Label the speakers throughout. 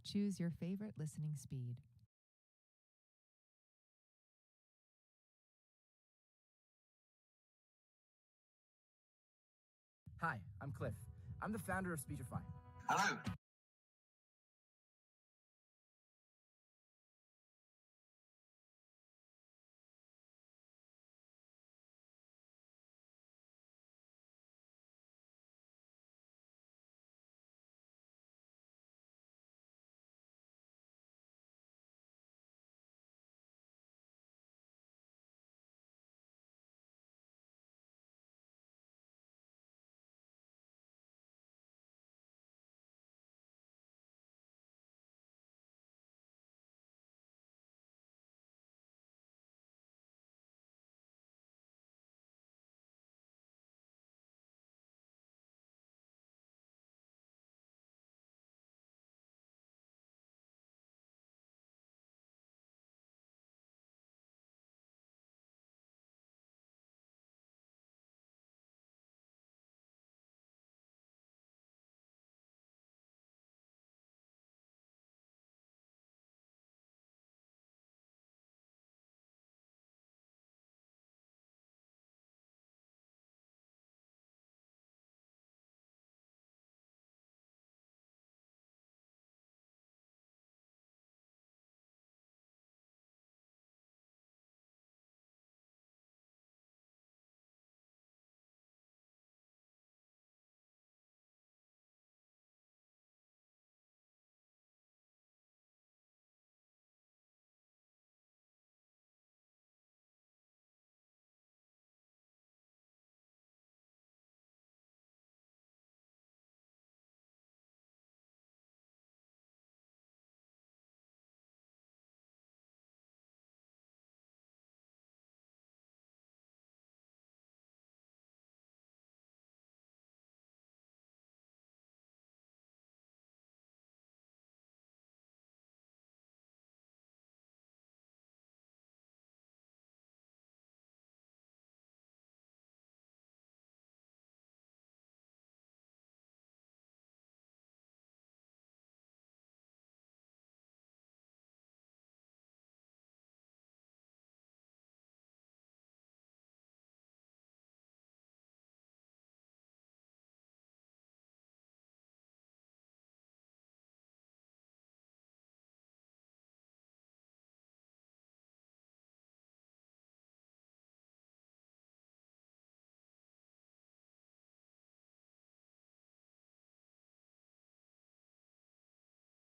Speaker 1: Choose your favorite listening speed.
Speaker 2: Hi, I'm Cliff. I'm the founder of Speechify.
Speaker 3: Hello.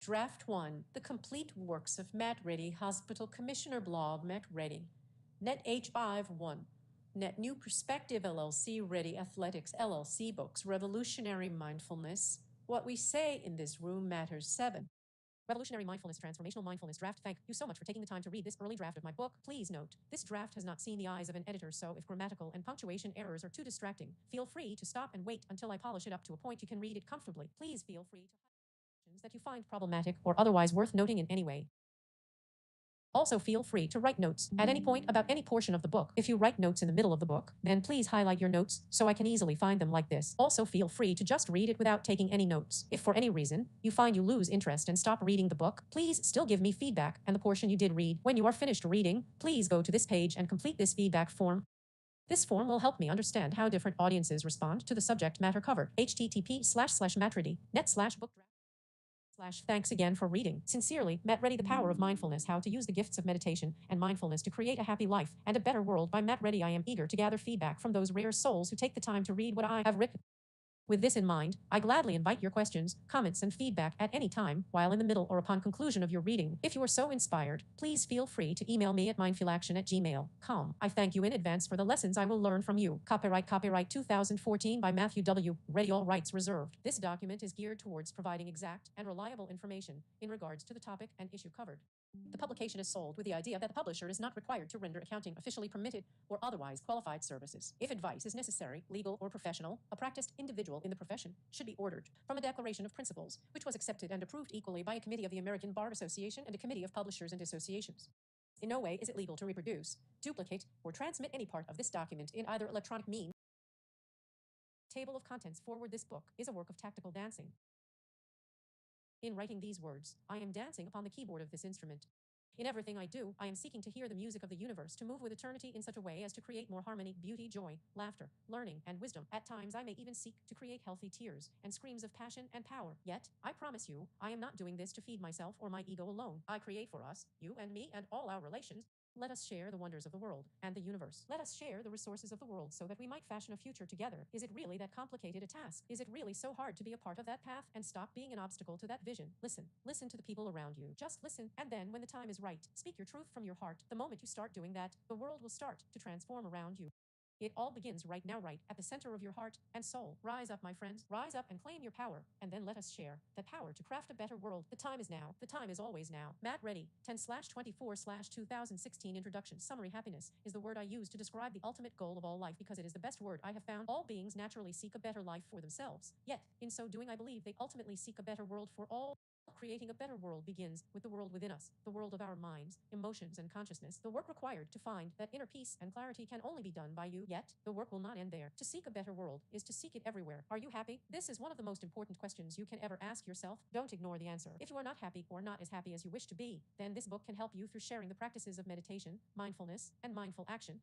Speaker 4: Draft 1, the complete works of Matt Reddy, Hospital Commissioner blog, Matt Reddy. Net H5 1. Net New Perspective LLC, Reddy Athletics LLC books, Revolutionary Mindfulness. What we say in this room matters 7. Revolutionary Mindfulness, Transformational Mindfulness Draft. Thank you so much for taking the time to read this early draft of my book. Please note, this draft has not seen the eyes of an editor, so if grammatical and punctuation errors are too distracting, feel free to stop and wait until I polish it up to a point you can read it comfortably. Please feel free to that you find problematic or otherwise worth noting in any way. Also, feel free to write notes at any point about any portion of the book. If you write notes in the middle of the book, then please highlight your notes so I can easily find them like this. Also, feel free to just read it without taking any notes. If for any reason you find you lose interest and stop reading the book, please still give me feedback and the portion you did read. When you are finished reading, please go to this page and complete this feedback form. This form will help me understand how different audiences respond to the subject matter covered. http://mattreddy.net/book. Thanks again for reading. Sincerely, Matt Reddy, The Power of Mindfulness, How to Use the Gifts of Meditation and Mindfulness to Create a Happy Life and a Better World by Matt Reddy. I am eager to gather feedback from those rare souls who take the time to read what I have written. With this in mind, I gladly invite your questions, comments, and feedback at any time, while in the middle or upon conclusion of your reading. If you are so inspired, please feel free to email me at mindfulaction@gmail.com. I thank you in advance for the lessons I will learn from you. Copyright 2014 by Matthew W. Reddy, all rights reserved. This document is geared towards providing exact and reliable information in regards to the topic and issue covered. The publication is sold with the idea that the publisher is not required to render accounting, officially permitted, or otherwise qualified services. If advice is necessary, legal or professional, a practiced individual in the profession should be ordered from a declaration of principles, which was accepted and approved equally by a committee of the American Bar Association and a committee of publishers and associations. In no way is it legal to reproduce, duplicate, or transmit any part of this document in either electronic means. Table of contents forward. This book is a work of tactical dancing. In writing these words, I am dancing upon the keyboard of this instrument. In everything I do, I am seeking to hear the music of the universe, to move with eternity in such a way as to create more harmony, beauty, joy, laughter, learning, and wisdom. At times, I may even seek to create healthy tears and screams of passion and power. Yet, I promise you, I am not doing this to feed myself or my ego alone. I create for us, you and me and all our relations. Let us share the wonders of the world and the universe. Let us share the resources of the world so that we might fashion a future together. Is it really that complicated a task? Is it really so hard to be a part of that path and stop being an obstacle to that vision? Listen. Listen to the people around you. Just listen, and then when the time is right, speak your truth from your heart. The moment you start doing that, the world will start to transform around you. It all begins right now, right at the center of your heart and soul. Rise up, my friends. Rise up and claim your power, and then let us share that power to craft a better world. The time is now. The time is always now. Matt Reddy, 10/24/2016 Introduction. Summary. Happiness is the word I use to describe the ultimate goal of all life because it is the best word I have found. All beings naturally seek a better life for themselves. Yet, in so doing, I believe they ultimately seek a better world for all. Creating a better world begins with the world within us, the world of our minds, emotions, and consciousness. The work required to find that inner peace and clarity can only be done by you, yet the work will not end there. To seek a better world is to seek it everywhere. Are you happy? This is one of the most important questions you can ever ask yourself. Don't ignore the answer. If you are not happy or not as happy as you wish to be, then this book can help you through sharing the practices of meditation, mindfulness, and mindful action.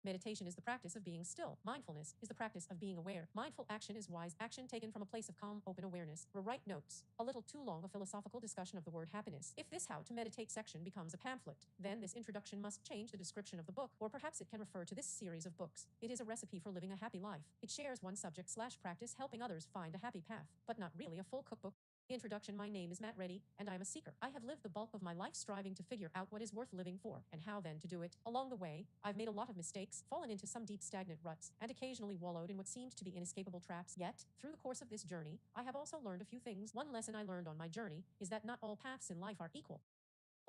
Speaker 4: Meditation is the practice of being still. Mindfulness is the practice of being aware. Mindful action is wise action taken from a place of calm, open awareness. Rewrite notes. A little too long a philosophical discussion of the word happiness. If this how to meditate section becomes a pamphlet, then this introduction must change the description of the book, or perhaps it can refer to this series of books. It is a recipe for living a happy life. It shares one subject/practice helping others find a happy path, but not really a full cookbook. Introduction. My name is Matt Reddy, and I'm a seeker. I have lived the bulk of my life striving to figure out what is worth living for, and how then to do it. Along the way, I've made a lot of mistakes, fallen into some deep stagnant ruts, and occasionally wallowed in what seemed to be inescapable traps. Yet, through the course of this journey, I have also learned a few things. One lesson I learned on my journey is that not all paths in life are equal.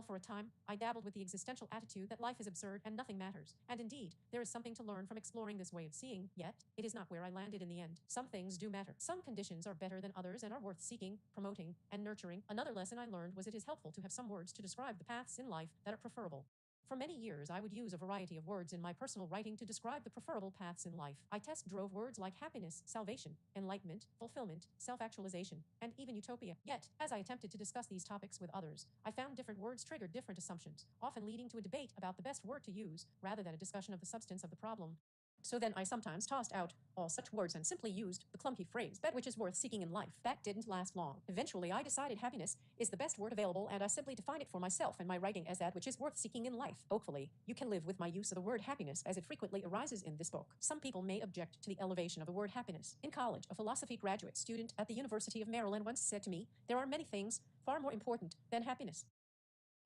Speaker 4: For a time, I dabbled with the existential attitude that life is absurd and nothing matters. And indeed, there is something to learn from exploring this way of seeing, yet it is not where I landed in the end. Some things do matter. Some conditions are better than others and are worth seeking, promoting, and nurturing. Another lesson I learned was it is helpful to have some words to describe the paths in life that are preferable. For many years, I would use a variety of words in my personal writing to describe the preferable paths in life. I test-drove words like happiness, salvation, enlightenment, fulfillment, self-actualization, and even utopia. Yet, as I attempted to discuss these topics with others, I found different words triggered different assumptions, often leading to a debate about the best word to use, rather than a discussion of the substance of the problem. So then I sometimes tossed out all such words and simply used the clunky phrase, that which is worth seeking in life. That didn't last long. Eventually, I decided happiness is the best word available, and I simply define it for myself and my writing as that which is worth seeking in life. Hopefully, you can live with my use of the word happiness as it frequently arises in this book. Some people may object to the elevation of the word happiness. In college, a philosophy graduate student at the University of Maryland once said to me, "There are many things far more important than happiness.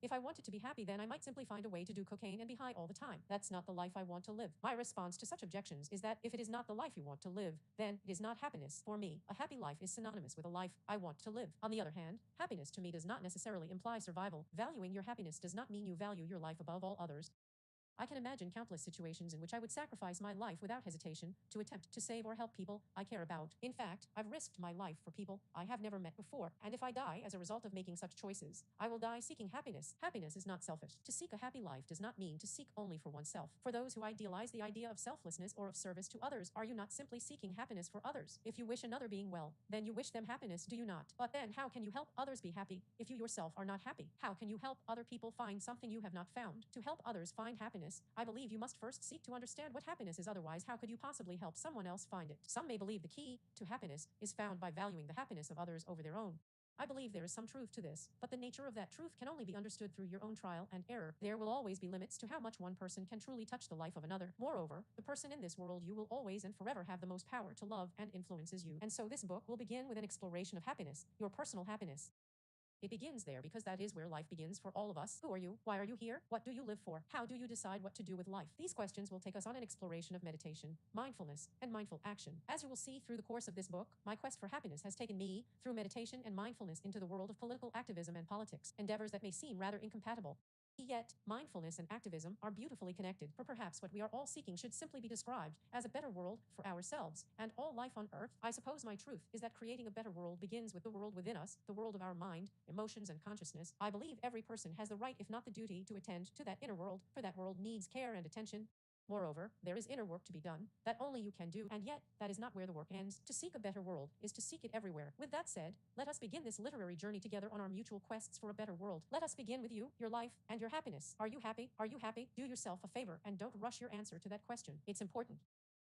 Speaker 4: If I wanted to be happy, then I might simply find a way to do cocaine and be high all the time. That's not the life I want to live." My response to such objections is that if it is not the life you want to live, then it is not happiness. For me, a happy life is synonymous with a life I want to live. On the other hand, happiness to me does not necessarily imply survival. Valuing your happiness does not mean you value your life above all others. I can imagine countless situations in which I would sacrifice my life without hesitation to attempt to save or help people I care about. In fact, I've risked my life for people I have never met before, and if I die as a result of making such choices, I will die seeking happiness. Happiness is not selfish. To seek a happy life does not mean to seek only for oneself. For those who idealize the idea of selflessness or of service to others, are you not simply seeking happiness for others? If you wish another being well, then you wish them happiness, do you not? But then how can you help others be happy if you yourself are not happy? How can you help other people find something you have not found? To help others find happiness, I believe you must first seek to understand what happiness is. Otherwise, how could you possibly help someone else find it? Some may believe the key to happiness is found by valuing the happiness of others over their own. I believe there is some truth to this, but the nature of that truth can only be understood through your own trial and error. There will always be limits to how much one person can truly touch the life of another. Moreover, the person in this world you will always and forever have the most power to love and influences you. And so this book will begin with an exploration of happiness, your personal happiness. It begins there because that is where life begins for all of us. Who are you? Why are you here? What do you live for? How do you decide what to do with life? These questions will take us on an exploration of meditation, mindfulness, and mindful action. As you will see through the course of this book, my quest for happiness has taken me, through meditation and mindfulness, into the world of political activism and politics, endeavors that may seem rather incompatible. Yet, mindfulness and activism are beautifully connected, for perhaps what we are all seeking should simply be described as a better world for ourselves and all life on earth. I suppose my truth is that creating a better world begins with the world within us, the world of our mind, emotions, and consciousness. I believe every person has the right, if not the duty, to attend to that inner world, for that world needs care and attention. Moreover, there is inner work to be done that only you can do, and yet that is not where the work ends. To seek a better world is to seek it everywhere. With that said, let us begin this literary journey together on our mutual quests for a better world. Let us begin with you, your life, and your happiness. Are you happy? Are you happy? Do yourself a favor and don't rush your answer to that question. It's important.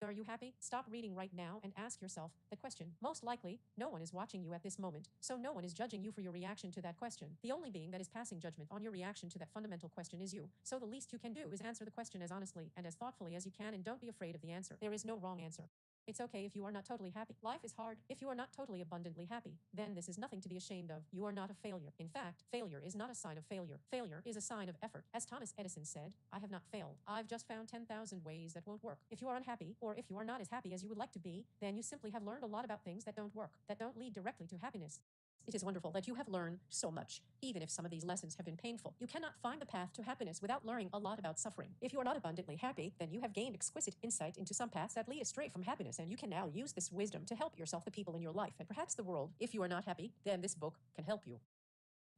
Speaker 4: Are you happy? Stop reading right now and ask yourself the question. Most likely, no one is watching you at this moment, so no one is judging you for your reaction to that question. The only being that is passing judgment on your reaction to that fundamental question is you. So the least you can do is answer the question as honestly and as thoughtfully as you can, and don't be afraid of the answer. There is no wrong answer. It's okay if you are not totally happy. Life is hard. If you are not totally abundantly happy, then this is nothing to be ashamed of. You are not a failure. In fact, failure is not a sign of failure. Failure is a sign of effort. As Thomas Edison said, I have not failed. I've just found 10,000 ways that won't work. If you are unhappy, or if you are not as happy as you would like to be, then you simply have learned a lot about things that don't work, that don't lead directly to happiness. It is wonderful that you have learned so much, even if some of these lessons have been painful. You cannot find the path to happiness without learning a lot about suffering. If you are not abundantly happy, then you have gained exquisite insight into some paths that lead astray from happiness, and you can now use this wisdom to help yourself, the people in your life, and perhaps the world. If you are not happy, then this book can help you.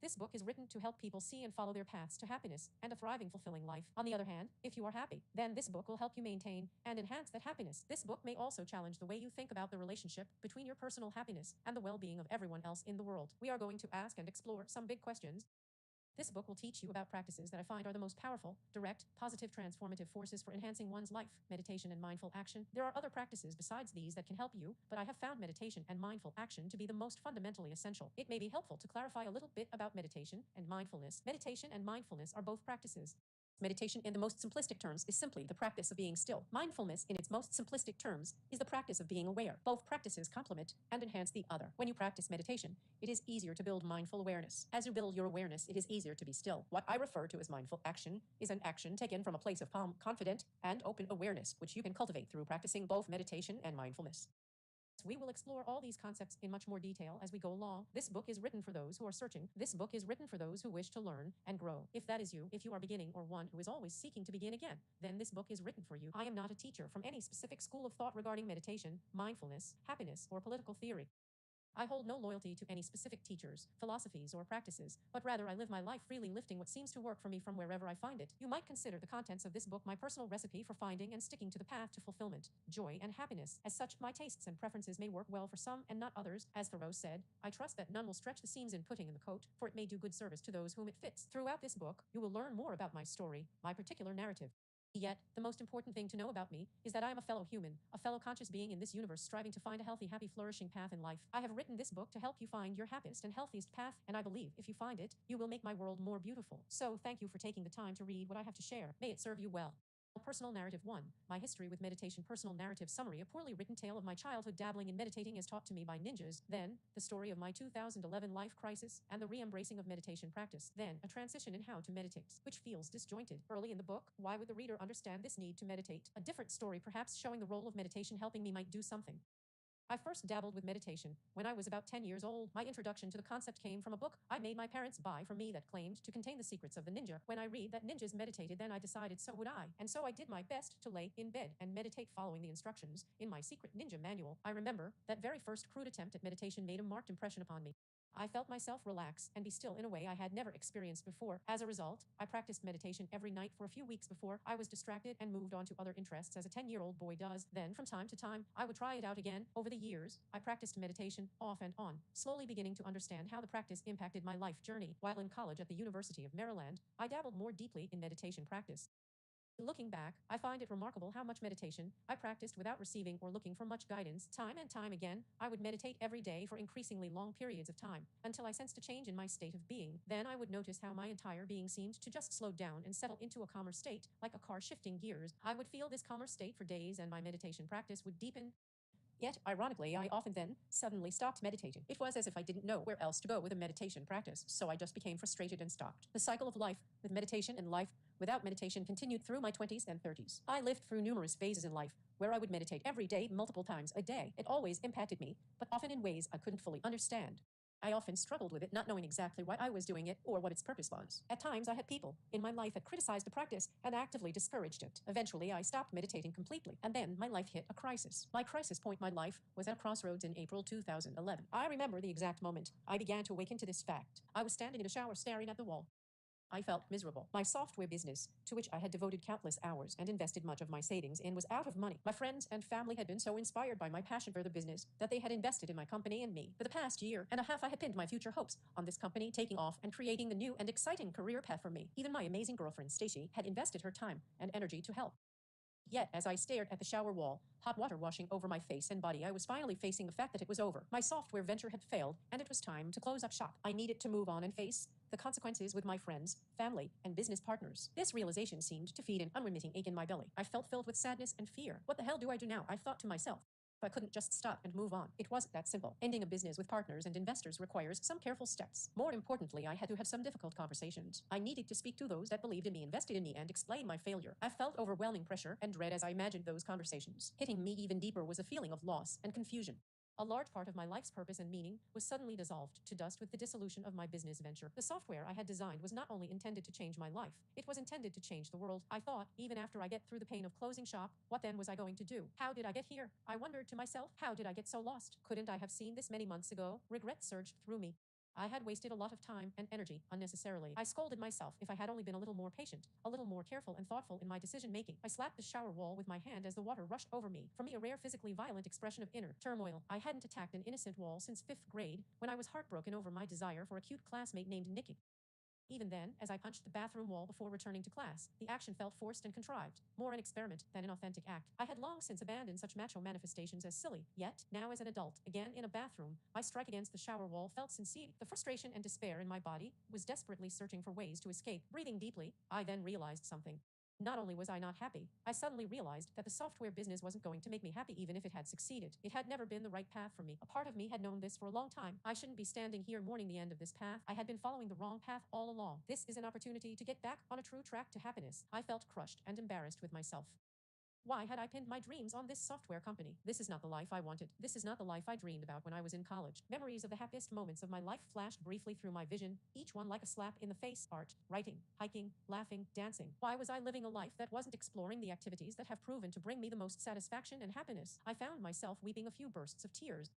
Speaker 4: This book is written to help people see and follow their paths to happiness and a thriving, fulfilling life. On the other hand, if you are happy, then this book will help you maintain and enhance that happiness. This book may also challenge the way you think about the relationship between your personal happiness and the well-being of everyone else in the world. We are going to ask and explore some big questions. This book will teach you about practices that I find are the most powerful, direct, positive, transformative forces for enhancing one's life: meditation and mindful action. There are other practices besides these that can help you, but I have found meditation and mindful action to be the most fundamentally essential. It may be helpful to clarify a little bit about meditation and mindfulness. Meditation and mindfulness are both practices. Meditation, in the most simplistic terms, is simply the practice of being still. Mindfulness, in its most simplistic terms, is the practice of being aware. Both practices complement and enhance the other. When you practice meditation, it is easier to build mindful awareness. As you build your awareness, it is easier to be still. What I refer to as mindful action is an action taken from a place of calm, confident, and open awareness, which you can cultivate through practicing both meditation and mindfulness. We will explore all these concepts in much more detail as we go along. This book is written for those who are searching. This book is written for those who wish to learn and grow. If that is you, if you are beginning or one who is always seeking to begin again, then this book is written for you. I am not a teacher from any specific school of thought regarding meditation, mindfulness, happiness, or political theory. I hold no loyalty to any specific teachers, philosophies, or practices, but rather I live my life freely, lifting what seems to work for me from wherever I find it. You might consider the contents of this book my personal recipe for finding and sticking to the path to fulfillment, joy, and happiness. As such, my tastes and preferences may work well for some and not others. As Thoreau said, I trust that none will stretch the seams in putting in the coat, for it may do good service to those whom it fits. Throughout this book, you will learn more about my story, my particular narrative. Yet, the most important thing to know about me is that I am a fellow human, a fellow conscious being in this universe striving to find a healthy, happy, flourishing path in life. I have written this book to help you find your happiest and healthiest path, and I believe if you find it, you will make my world more beautiful. So thank you for taking the time to read what I have to share. May it serve you well. Personal Narrative 1. My History with Meditation. Personal Narrative Summary. A poorly written tale of my childhood dabbling in meditating as taught to me by ninjas. Then, the story of my 2011 life crisis and the re-embracing of meditation practice. Then, a transition in how to meditate, which feels disjointed. Early in the book, why would the reader understand this need to meditate? A different story, perhaps showing the role of meditation helping me might do something. I first dabbled with meditation when I was about 10 years old. My introduction to the concept came from a book I made my parents buy for me that claimed to contain the secrets of the ninja. When I read that ninjas meditated, then I decided so would I. And so I did my best to lay in bed and meditate following the instructions in my secret ninja manual. I remember that very first crude attempt at meditation made a marked impression upon me. I felt myself relax and be still in a way I had never experienced before. As a result, I practiced meditation every night for a few weeks before I was distracted and moved on to other interests as a 10-year-old boy does. Then, from time to time, I would try it out again. Over the years, I practiced meditation off and on, slowly beginning to understand how the practice impacted my life journey. While in college at the University of Maryland, I dabbled more deeply in meditation practice. Looking back, I find it remarkable how much meditation I practiced without receiving or looking for much guidance. Time and time again, I would meditate every day for increasingly long periods of time, until I sensed a change in my state of being. Then I would notice how my entire being seemed to just slow down and settle into a calmer state, like a car shifting gears. I would feel this calmer state for days, and my meditation practice would deepen. Yet, ironically, I often then suddenly stopped meditating. It was as if I didn't know where else to go with a meditation practice, so I just became frustrated and stopped. The cycle of life, with meditation and life without meditation, continued through my 20s and 30s. I lived through numerous phases in life where I would meditate every day, multiple times a day. It always impacted me, but often in ways I couldn't fully understand. I often struggled with it, not knowing exactly why I was doing it or what its purpose was. At times, I had people in my life that criticized the practice and actively discouraged it. Eventually, I stopped meditating completely, and then my life hit a crisis. My crisis point in my life was at a crossroads in April 2011. I remember the exact moment I began to awaken to this fact. I was standing in a shower staring at the wall. I felt miserable. My software business, to which I had devoted countless hours and invested much of my savings in, was out of money. My friends and family had been so inspired by my passion for the business that they had invested in my company and me. For the past year and a half, I had pinned my future hopes on this company taking off and creating the new and exciting career path for me. Even my amazing girlfriend, Stacy, had invested her time and energy to help. Yet, as I stared at the shower wall, hot water washing over my face and body, I was finally facing the fact that it was over. My software venture had failed, and it was time to close up shop. I needed to move on and face the consequences with my friends, family, and business partners. This realization seemed to feed an unremitting ache in my belly. I felt filled with sadness and fear. What the hell do I do now? I thought to myself. I couldn't just stop and move on. It wasn't that simple. Ending a business with partners and investors requires some careful steps. More importantly, I had to have some difficult conversations. I needed to speak to those that believed in me, invested in me, and explain my failure. I felt overwhelming pressure and dread as I imagined those conversations. Hitting me even deeper was a feeling of loss and confusion. A large part of my life's purpose and meaning was suddenly dissolved to dust with the dissolution of my business venture. The software I had designed was not only intended to change my life, it was intended to change the world. I thought, even after I get through the pain of closing shop, what then was I going to do? How did I get here? I wondered to myself, how did I get so lost? Couldn't I have seen this many months ago? Regret surged through me. I had wasted a lot of time and energy unnecessarily. I scolded myself if I had only been a little more patient, a little more careful and thoughtful in my decision making. I slapped the shower wall with my hand as the water rushed over me. For me, a rare physically violent expression of inner turmoil. I hadn't attacked an innocent wall since 5th grade, when I was heartbroken over my desire for a cute classmate named Nikki. Even then, as I punched the bathroom wall before returning to class, the action felt forced and contrived, more an experiment than an authentic act. I had long since abandoned such macho manifestations as silly, yet, now as an adult, again in a bathroom, my strike against the shower wall felt sincere. The frustration and despair in my body was desperately searching for ways to escape. Breathing deeply, I then realized something. Not only was I not happy, I suddenly realized that the software business wasn't going to make me happy even if it had succeeded. It had never been the right path for me. A part of me had known this for a long time. I shouldn't be standing here mourning the end of this path. I had been following the wrong path all along. This is an opportunity to get back on a true track to happiness. I felt crushed and embarrassed with myself. Why had I pinned my dreams on this software company? This is not the life I wanted. This is not the life I dreamed about when I was in college. Memories of the happiest moments of my life flashed briefly through my vision, each one like a slap in the face. Art, writing, hiking, laughing, dancing. Why was I living a life that wasn't exploring the activities that have proven to bring me the most satisfaction and happiness? I found myself weeping a few bursts of tears.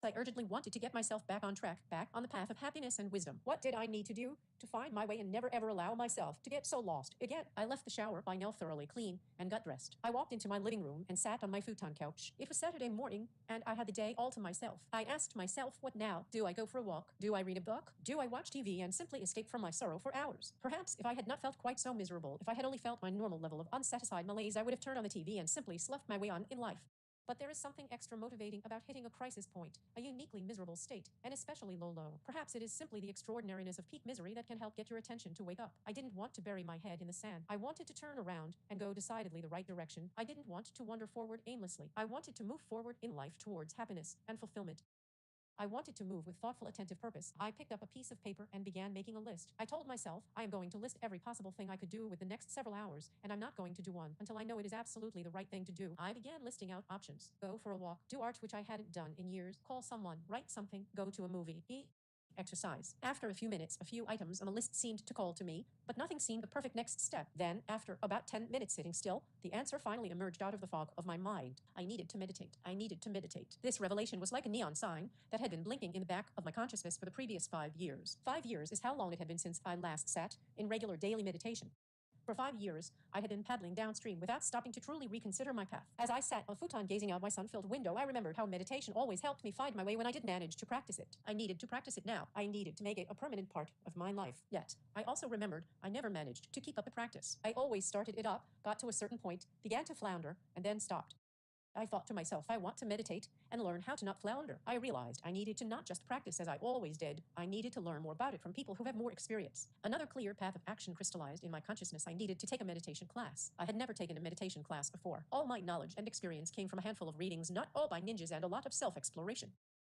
Speaker 4: I urgently wanted to get myself back on track, back on the path of happiness and wisdom. What did I need to do to find my way and never ever allow myself to get so lost again? I left the shower by now thoroughly clean and got dressed. I walked into my living room and sat on my futon couch. It was Saturday morning and I had the day all to myself. I asked myself, what now? Do I go for a walk? Do I read a book? Do I watch TV and simply escape from my sorrow for hours? Perhaps if I had not felt quite so miserable, if I had only felt my normal level of unsatisfied malaise, I would have turned on the TV and simply sloughed my way on in life. But there is something extra motivating about hitting a crisis point, a uniquely miserable state, and especially low. Perhaps it is simply the extraordinariness of peak misery that can help get your attention to wake up. I didn't want to bury my head in the sand. I wanted to turn around and go decidedly the right direction. I didn't want to wander forward aimlessly. I wanted to move forward in life towards happiness and fulfillment. I wanted to move with thoughtful, attentive purpose. I picked up a piece of paper and began making a list. I told myself, I am going to list every possible thing I could do with the next several hours, and I'm not going to do one until I know it is absolutely the right thing to do. I began listing out options. Go for a walk, do art which I hadn't done in years, call someone, write something, go to a movie, eat, exercise. After a few minutes, a few items on the list seemed to call to me, but nothing seemed the perfect next step. Then, after about 10 minutes sitting still, the answer finally emerged out of the fog of my mind. I needed to meditate. I needed to meditate. This revelation was like a neon sign that had been blinking in the back of my consciousness for the previous 5 years. 5 years is how long it had been since I last sat in regular daily meditation. For 5 years, I had been paddling downstream without stopping to truly reconsider my path. As I sat on a futon gazing out my sun-filled window, I remembered how meditation always helped me find my way when I did manage to practice it. I needed to practice it now. I needed to make it a permanent part of my life. Yet, I also remembered I never managed to keep up the practice. I always started it up, got to a certain point, began to flounder, and then stopped. I thought to myself, I want to meditate and learn how to not flounder. I realized I needed to not just practice as I always did. I needed to learn more about it from people who have more experience. Another clear path of action crystallized in my consciousness. I needed to take a meditation class. I had never taken a meditation class before. All my knowledge and experience came from a handful of readings, not all by ninjas, and a lot of self-exploration.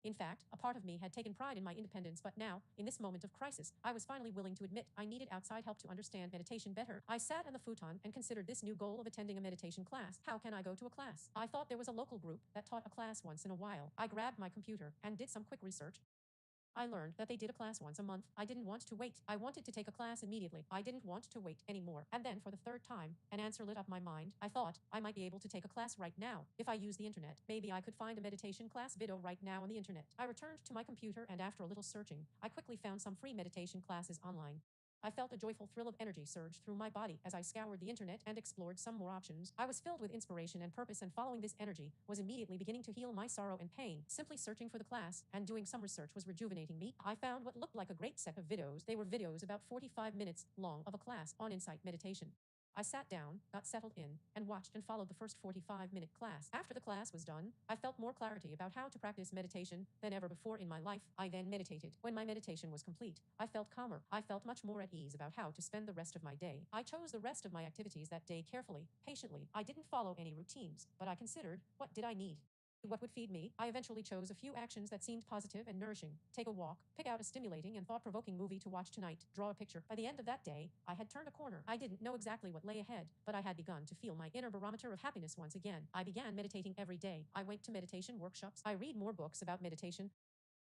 Speaker 4: In fact, a part of me had taken pride in my independence, but now, in this moment of crisis, I was finally willing to admit I needed outside help to understand meditation better. I sat on the futon and considered this new goal of attending a meditation class. How can I go to a class? I thought there was a local group that taught a class once in a while. I grabbed my computer and did some quick research. I learned that they did a class once a month. I didn't want to wait. I wanted to take a class immediately. I didn't want to wait anymore. And then for the third time, an answer lit up my mind. I thought I might be able to take a class right now. If I use the internet, maybe I could find a meditation class video right now on the internet. I returned to my computer and after a little searching, I quickly found some free meditation classes online. I felt a joyful thrill of energy surge through my body as I scoured the internet and explored some more options. I was filled with inspiration and purpose, and following this energy was immediately beginning to heal my sorrow and pain. Simply searching for the class and doing some research was rejuvenating me. I found what looked like a great set of videos. They were videos about 45 minutes long of a class on insight meditation. I sat down, got settled in, and watched and followed the first 45-minute class. After the class was done, I felt more clarity about how to practice meditation than ever before in my life. I then meditated. When my meditation was complete, I felt calmer. I felt much more at ease about how to spend the rest of my day. I chose the rest of my activities that day carefully, patiently. I didn't follow any routines, but I considered, what did I need? What would feed me? I eventually chose a few actions that seemed positive and nourishing. Take a walk, pick out a stimulating and thought-provoking movie to watch tonight, draw a picture. By the end of that day, I had turned a corner. I didn't know exactly what lay ahead, but I had begun to feel my inner barometer of happiness once again. I began meditating every day. I went to meditation workshops. I read more books about meditation.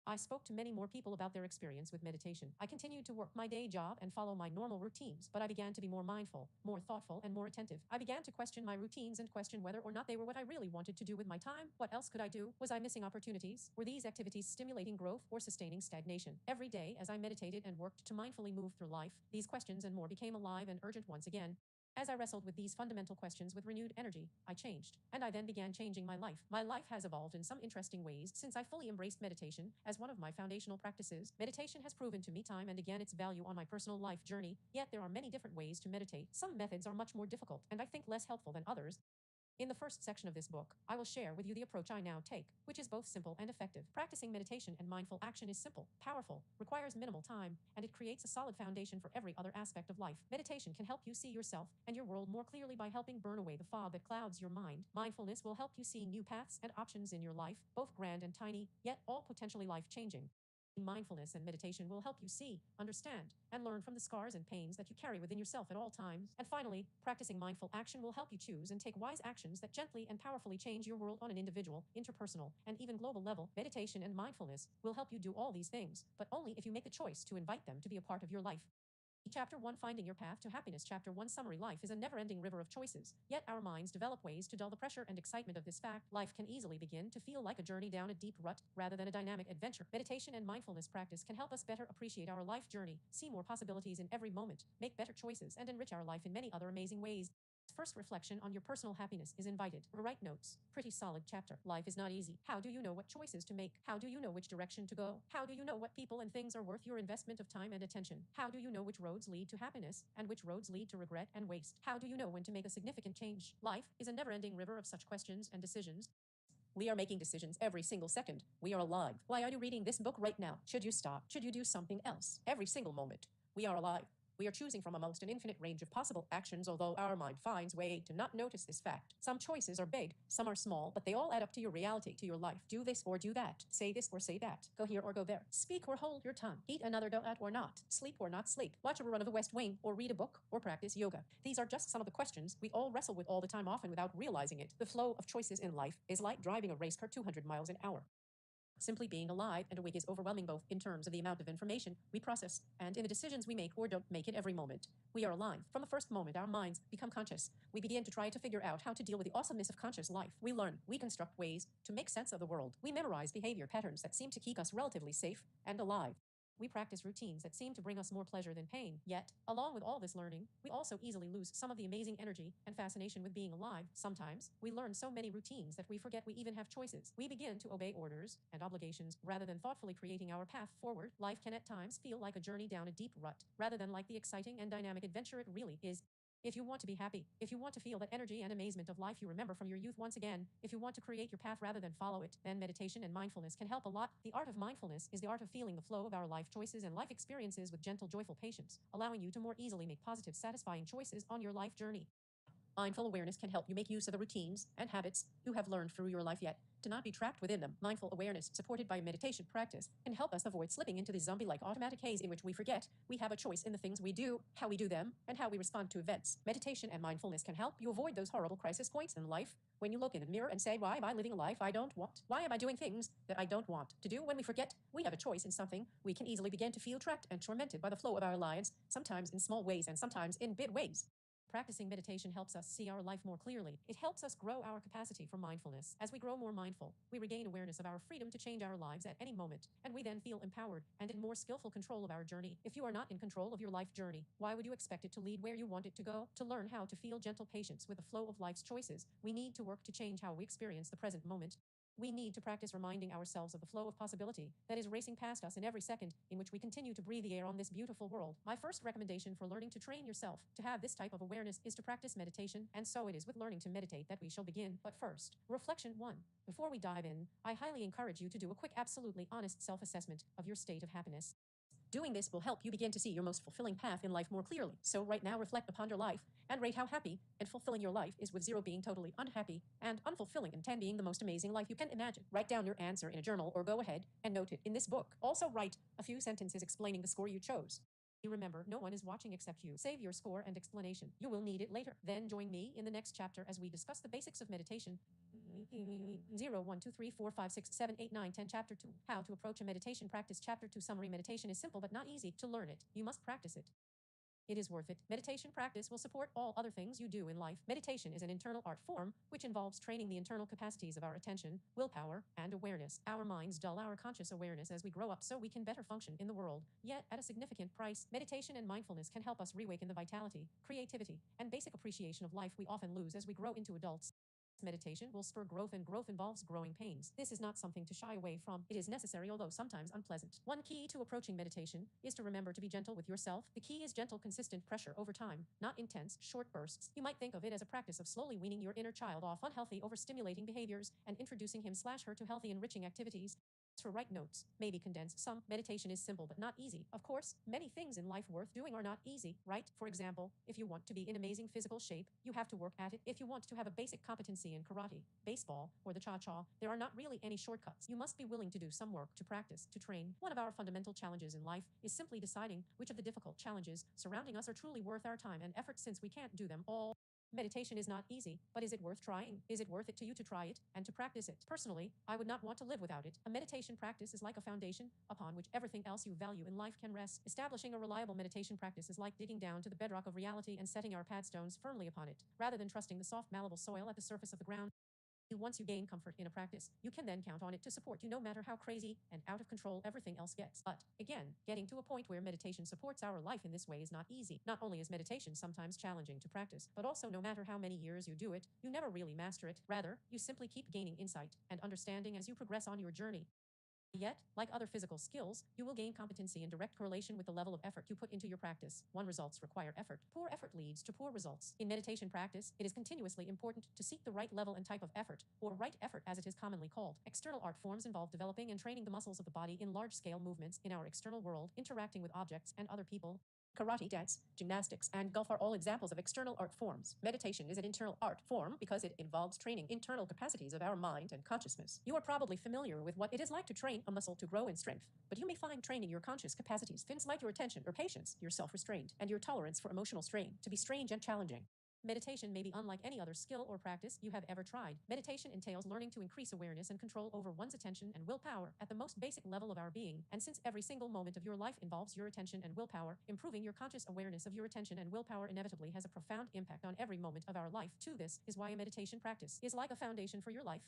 Speaker 4: I spoke to many more people about their experience with meditation. I continued to work my day job and follow my normal routines, but I began to be more mindful, more thoughtful, and more attentive. I began to question my routines and question whether or not they were what I really wanted to do with my time. What else could I do? Was I missing opportunities? Were these activities stimulating growth or sustaining stagnation? Every day, as I meditated and worked to mindfully move through life, these questions and more became alive and urgent once again. As I wrestled with these fundamental questions with renewed energy, I changed, and I then began changing my life. My life has evolved in some interesting ways since I fully embraced meditation as one of my foundational practices. Meditation has proven to me time and again its value on my personal life journey, yet there are many different ways to meditate. Some methods are much more difficult and I think less helpful than others. In the first section of this book, I will share with you the approach I now take, which is both simple and effective. Practicing meditation and mindful action is simple, powerful, requires minimal time, and it creates a solid foundation for every other aspect of life. Meditation can help you see yourself and your world more clearly by helping burn away the fog that clouds your mind. Mindfulness will help you see new paths and options in your life, both grand and tiny, yet all potentially life-changing. Mindfulness and meditation will help you see, understand, and learn from the scars and pains that you carry within yourself at all times. And finally, practicing mindful action will help you choose and take wise actions that gently and powerfully change your world on an individual, interpersonal, and even global level. Meditation and mindfulness will help you do all these things, but only if you make the choice to invite them to be a part of your life. Chapter 1, Finding Your Path to Happiness. Chapter 1, Summary. Life is a never-ending river of choices, yet our minds develop ways to dull the pressure and excitement of this fact. Life can easily begin to feel like a journey down a deep rut rather than a dynamic adventure. Meditation and mindfulness practice can help us better appreciate our life journey, see more possibilities in every moment, make better choices, and enrich our life in many other amazing ways. First, reflection on your personal happiness is invited. Write notes. Pretty solid chapter. Life is not easy. How do you know what choices to make? How do you know which direction to go? How do you know what people and things are worth your investment of time and attention? How do you know which roads lead to happiness and which roads lead to regret and waste? How do you know when to make a significant change? Life is a never-ending river of such questions and decisions. We are making decisions every single second. We are alive. Why are you reading this book right now? Should you stop? Should you do something else? Every single moment. We are alive. We are choosing from amongst an infinite range of possible actions, although our mind finds way to not notice this fact. Some choices are big, some are small, but they all add up to your reality, to your life. Do this or do that. Say this or say that. Go here or go there. Speak or hold your tongue. Eat another donut or not. Sleep or not sleep. Watch a rerun of The West Wing or read a book or practice yoga. These are just some of the questions we all wrestle with all the time, often without realizing it. The flow of choices in life is like driving a race car 200 miles an hour. Simply being alive and awake is overwhelming, both in terms of the amount of information we process and in the decisions we make or don't make at every moment. We are alive. From the first moment our minds become conscious, we begin to try to figure out how to deal with the awesomeness of conscious life. We learn, we construct ways to make sense of the world. We memorize behavior patterns that seem to keep us relatively safe and alive. We practice routines that seem to bring us more pleasure than pain. Yet, along with all this learning, we also easily lose some of the amazing energy and fascination with being alive. Sometimes, we learn so many routines that we forget we even have choices. We begin to obey orders and obligations rather than thoughtfully creating our path forward. Life can at times feel like a journey down a deep rut, rather than like the exciting and dynamic adventure it really is. If you want to be happy, if you want to feel that energy and amazement of life you remember from your youth once again, if you want to create your path rather than follow it, then meditation and mindfulness can help a lot. The art of mindfulness is the art of feeling the flow of our life choices and life experiences with gentle, joyful patience, allowing you to more easily make positive, satisfying choices on your life journey. Mindful awareness can help you make use of the routines and habits you have learned through your life, yet to not be trapped within them. Mindful awareness, supported by meditation practice, can help us avoid slipping into the zombie-like automatic haze in which we forget we have a choice in the things we do, how we do them, and how we respond to events. Meditation and mindfulness can help you avoid those horrible crisis points in life when you look in the mirror and say, why am I living a life I don't want? Why am I doing things that I don't want to do? When we forget we have a choice in something, we can easily begin to feel trapped and tormented by the flow of our lives, sometimes in small ways and sometimes in big ways. Practicing meditation helps us see our life more clearly. It helps us grow our capacity for mindfulness. As we grow more mindful, we regain awareness of our freedom to change our lives at any moment, and we then feel empowered and in more skillful control of our journey. If you are not in control of your life journey, why would you expect it to lead where you want it to go? To learn how to feel gentle patience with the flow of life's choices, we need to work to change how we experience the present moment. We need to practice reminding ourselves of the flow of possibility that is racing past us in every second in which we continue to breathe the air on this beautiful world. My first recommendation for learning to train yourself to have this type of awareness is to practice meditation, and so it is with learning to meditate that we shall begin. But first, reflection 1. Before we dive in, I highly encourage you to do a quick, absolutely honest self-assessment of your state of happiness. Doing this will help you begin to see your most fulfilling path in life more clearly. So right now, reflect upon your life and rate how happy and fulfilling your life is, with 0 being totally unhappy and unfulfilling and 10 being the most amazing life you can imagine. Write down your answer in a journal or go ahead and note it in this book. Also write a few sentences explaining the score you chose. Remember, no one is watching except you. Save your score and explanation. You will need it later. Then join me in the next chapter as we discuss the basics of meditation. 0, 1, 2, 3, 4, 5, 6, 7, 8, 9, 10. Chapter 2. How to approach a meditation practice. Chapter 2. Summary. Meditation is simple but not easy. To learn it, you must practice it. It is worth it. Meditation practice will support all other things you do in life. Meditation is an internal art form which involves training the internal capacities of our attention, willpower, and awareness. Our minds dull our conscious awareness as we grow up so we can better function in the world, yet at a significant price. Meditation and mindfulness can help us reawaken the vitality, creativity, and basic appreciation of life we often lose as we grow into adults. Meditation will spur growth, and growth involves growing pains. This is not something to shy away from. It is necessary, although sometimes unpleasant. One key to approaching meditation is to remember to be gentle with yourself. The key is gentle, consistent pressure over time, not intense, short bursts. You might think of it as a practice of slowly weaning your inner child off unhealthy, overstimulating behaviors and introducing him/her to healthy, enriching activities. To write notes, maybe condense some. Meditation is simple but not easy. Of course, many things in life worth doing are not easy, right? For example, if you want to be in amazing physical shape, you have to work at it. If you want to have a basic competency in karate, baseball, or the cha-cha, there are not really any shortcuts. You must be willing to do some work to practice, to train. One of our fundamental challenges in life is simply deciding which of the difficult challenges surrounding us are truly worth our time and effort, since we can't do them all. Meditation is not easy, but is it worth trying? Is it worth it to you to try it and to practice it? Personally, I would not want to live without it. A meditation practice is like a foundation upon which everything else you value in life can rest. Establishing a reliable meditation practice is like digging down to the bedrock of reality and setting our padstones firmly upon it, rather than trusting the soft, malleable soil at the surface of the ground. Once you gain comfort in a practice, you can then count on it to support you no matter how crazy and out of control everything else gets. But, again, getting to a point where meditation supports our life in this way is not easy. Not only is meditation sometimes challenging to practice, but also no matter how many years you do it, you never really master it. Rather, you simply keep gaining insight and understanding as you progress on your journey. Yet, like other physical skills, you will gain competency in direct correlation with the level of effort you put into your practice. One, results require effort. Poor effort leads to poor results. In meditation practice, it is continuously important to seek the right level and type of effort, or right effort as it is commonly called. External art forms involve developing and training the muscles of the body in large-scale movements in our external world, interacting with objects and other people. Karate, dance, gymnastics, and golf are all examples of external art forms. Meditation is an internal art form because it involves training internal capacities of our mind and consciousness. You are probably familiar with what it is like to train a muscle to grow in strength, but you may find training your conscious capacities, things like your attention or patience, your self-restraint, and your tolerance for emotional strain, to be strange and challenging. Meditation may be unlike any other skill or practice you have ever tried. Meditation entails learning to increase awareness and control over one's attention and willpower at the most basic level of our being, and since every single moment of your life involves your attention and willpower, improving your conscious awareness of your attention and willpower inevitably has a profound impact on every moment of our life. To this is why a meditation practice is like a foundation for your life.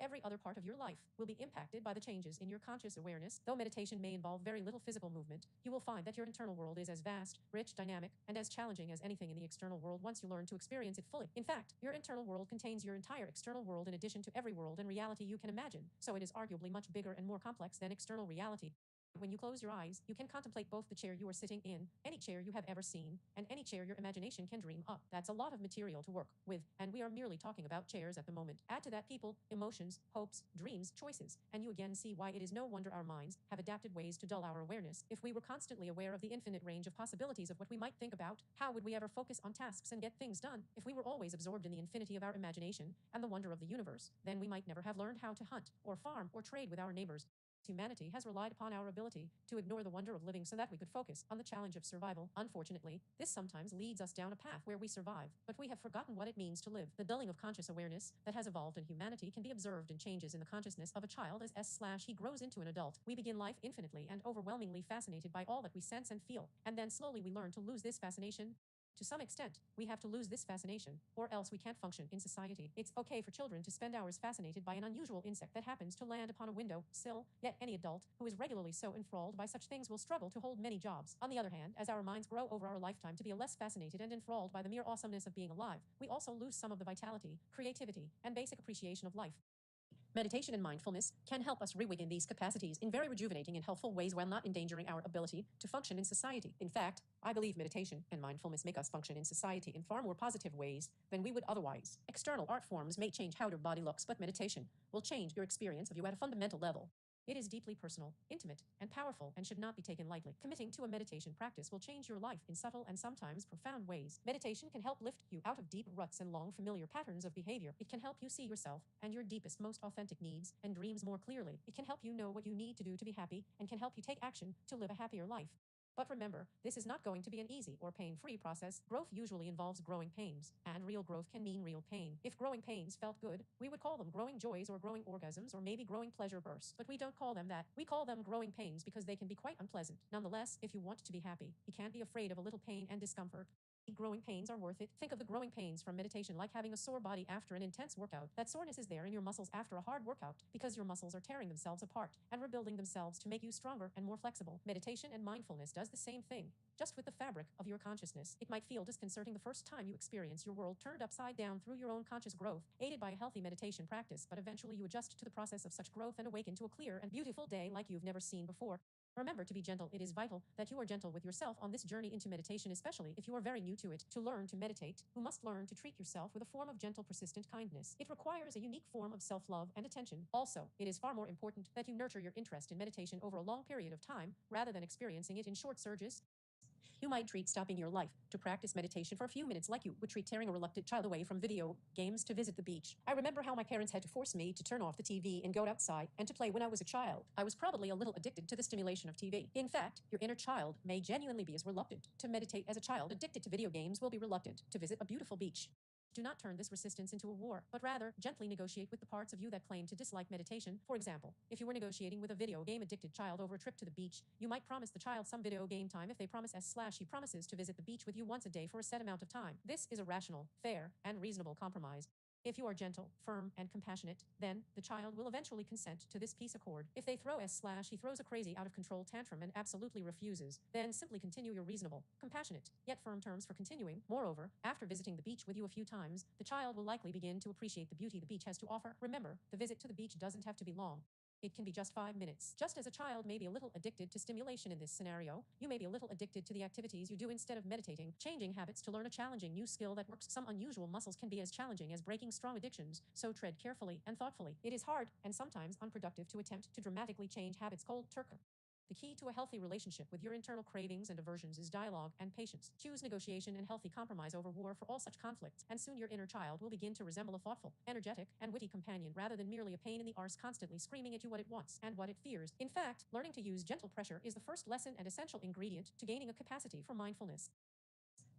Speaker 4: Every other part of your life will be impacted by the changes in your conscious awareness. Though meditation may involve very little physical movement, you will find that your internal world is as vast, rich, dynamic, and as challenging as anything in the external world once you learn to experience it fully. In fact, your internal world contains your entire external world in addition to every world and reality you can imagine, so it is arguably much bigger and more complex than external reality. When you close your eyes, you can contemplate both the chair you are sitting in, any chair you have ever seen, and any chair your imagination can dream up. That's a lot of material to work with, and we are merely talking about chairs at the moment. Add to that people, emotions, hopes, dreams, choices, and you again see why it is no wonder our minds have adapted ways to dull our awareness. If we were constantly aware of the infinite range of possibilities of what we might think about, how would we ever focus on tasks and get things done? If we were always absorbed in the infinity of our imagination and the wonder of the universe, then we might never have learned how to hunt, or farm, or trade with our neighbors. Humanity has relied upon our ability to ignore the wonder of living so that we could focus on the challenge of survival. Unfortunately, this sometimes leads us down a path where we survive, but we have forgotten what it means to live. The dulling of conscious awareness that has evolved in humanity can be observed in changes in the consciousness of a child as he grows into an adult. We begin life infinitely and overwhelmingly fascinated by all that we sense and feel, and then slowly we learn to lose this fascination. To some extent, we have to lose this fascination, or else we can't function in society. It's okay for children to spend hours fascinated by an unusual insect that happens to land upon a window sill, yet any adult who is regularly so enthralled by such things will struggle to hold many jobs. On the other hand, as our minds grow over our lifetime to be less fascinated and enthralled by the mere awesomeness of being alive, we also lose some of the vitality, creativity, and basic appreciation of life. Meditation and mindfulness can help us reawaken these capacities in very rejuvenating and helpful ways while not endangering our ability to function in society. In fact, I believe meditation and mindfulness make us function in society in far more positive ways than we would otherwise. External art forms may change how your body looks, but meditation will change your experience of you at a fundamental level. It is deeply personal, intimate, and powerful, and should not be taken lightly. Committing to a meditation practice will change your life in subtle and sometimes profound ways. Meditation can help lift you out of deep ruts and long familiar patterns of behavior. It can help you see yourself and your deepest, most authentic needs and dreams more clearly. It can help you know what you need to do to be happy and can help you take action to live a happier life. But remember, this is not going to be an easy or pain-free process. Growth usually involves growing pains, and real growth can mean real pain. If growing pains felt good, we would call them growing joys or growing orgasms or maybe growing pleasure bursts. But we don't call them that. We call them growing pains because they can be quite unpleasant. Nonetheless, if you want to be happy, you can't be afraid of a little pain and discomfort. Growing pains are worth it. Think of the growing pains from meditation like having a sore body after an intense workout. That soreness is there in your muscles after a hard workout because your muscles are tearing themselves apart and rebuilding themselves to make you stronger and more flexible. Meditation and mindfulness does the same thing, just with the fabric of your consciousness. It might feel disconcerting the first time you experience your world turned upside down through your own conscious growth, aided by a healthy meditation practice, but eventually you adjust to the process of such growth and awaken to a clear and beautiful day like you've never seen before. Remember to be gentle. It is vital that you are gentle with yourself on this journey into meditation, especially if you are very new to it. To learn to meditate, you must learn to treat yourself with a form of gentle, persistent kindness. It requires a unique form of self-love and attention. Also, it is far more important that you nurture your interest in meditation over a long period of time, rather than experiencing it in short surges. You might treat stopping your life to practice meditation for a few minutes like you would treat tearing a reluctant child away from video games to visit the beach. I remember how my parents had to force me to turn off the TV and go outside and to play when I was a child. I was probably a little addicted to the stimulation of TV. In fact, your inner child may genuinely be as reluctant to meditate as a child addicted to video games will be reluctant to visit a beautiful beach. Do not turn this resistance into a war, but rather gently negotiate with the parts of you that claim to dislike meditation. For example, if you were negotiating with a video game addicted child over a trip to the beach, you might promise the child some video game time if they promise /he promises to visit the beach with you once a day for a set amount of time. This is a rational, fair, and reasonable compromise. If you are gentle, firm, and compassionate, then the child will eventually consent to this peace accord. If they throw /he throws a crazy out of control tantrum and absolutely refuses, then simply continue your reasonable, compassionate, yet firm terms for continuing. Moreover, after visiting the beach with you a few times, the child will likely begin to appreciate the beauty the beach has to offer. Remember, the visit to the beach doesn't have to be long. It can be just 5 minutes. Just as a child may be a little addicted to stimulation in this scenario, you may be a little addicted to the activities you do instead of meditating. Changing habits to learn a challenging new skill that works some unusual muscles can be as challenging as breaking strong addictions, so tread carefully and thoughtfully. It is hard and sometimes unproductive to attempt to dramatically change habits cold turkey. The key to a healthy relationship with your internal cravings and aversions is dialogue and patience. Choose negotiation and healthy compromise over war for all such conflicts, and soon your inner child will begin to resemble a thoughtful, energetic, and witty companion rather than merely a pain in the arse constantly screaming at you what it wants and what it fears. In fact, learning to use gentle pressure is the first lesson and essential ingredient to gaining a capacity for mindfulness.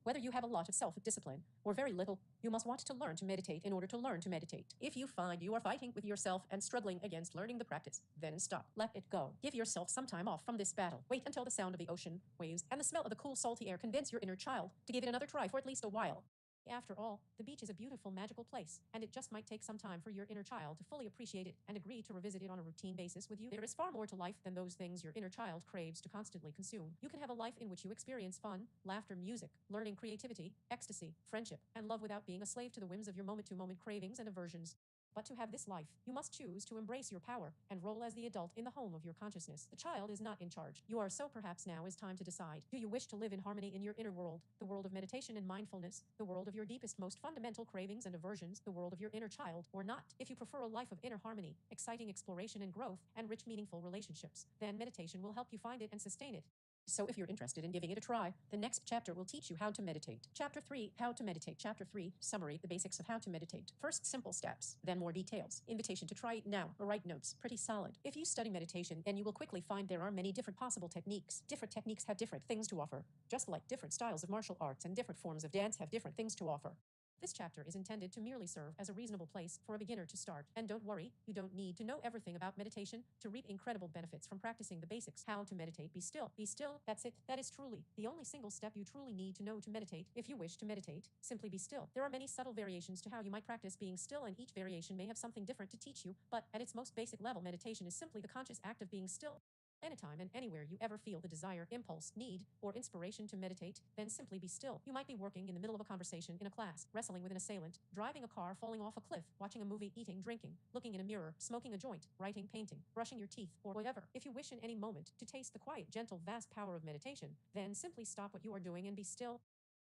Speaker 4: Whether you have a lot of self-discipline or very little, you must want to learn to meditate in order to learn to meditate. If you find you are fighting with yourself and struggling against learning the practice, then stop. Let it go. Give yourself some time off from this battle. Wait until the sound of the ocean, waves, and the smell of the cool, salty air convince your inner child to give it another try for at least a while. After all, the beach is a beautiful, magical place, and it just might take some time for your inner child to fully appreciate it and agree to revisit it on a routine basis with you. There is far more to life than those things your inner child craves to constantly consume. You can have a life in which you experience fun, laughter, music, learning, creativity, ecstasy, friendship, and love without being a slave to the whims of your moment-to-moment cravings and aversions. But to have this life, you must choose to embrace your power and roll as the adult in the home of your consciousness. The child is not in charge. You are, so perhaps now is time to decide. Do you wish to live in harmony in your inner world, the world of meditation and mindfulness, the world of your deepest, most fundamental cravings and aversions, the world of your inner child, or not? If you prefer a life of inner harmony, exciting exploration and growth, and rich, meaningful relationships, then meditation will help you find it and sustain it. So if you're interested in giving it a try, the next chapter will teach you how to meditate. Chapter 3, How to Meditate. Chapter 3, Summary, the basics of how to meditate. First, simple steps, then more details. Invitation to try it now, or write notes. Pretty solid. If you study meditation, then you will quickly find there are many different possible techniques. Different techniques have different things to offer, just like different styles of martial arts and different forms of dance have different things to offer. This chapter is intended to merely serve as a reasonable place for a beginner to start. And don't worry, you don't need to know everything about meditation to reap incredible benefits from practicing the basics. How to meditate. Be still. Be still. That's it. That is truly the only single step you truly need to know to meditate. If you wish to meditate, simply be still. There are many subtle variations to how you might practice being still, and each variation may have something different to teach you, but at its most basic level, meditation is simply the conscious act of being still. Anytime and anywhere you ever feel the desire, impulse, need, or inspiration to meditate, then simply be still. You might be working in the middle of a conversation in a class, wrestling with an assailant, driving a car, falling off a cliff, watching a movie, eating, drinking, looking in a mirror, smoking a joint, writing, painting, brushing your teeth, or whatever. If you wish in any moment to taste the quiet, gentle, vast power of meditation, then simply stop what you are doing and be still.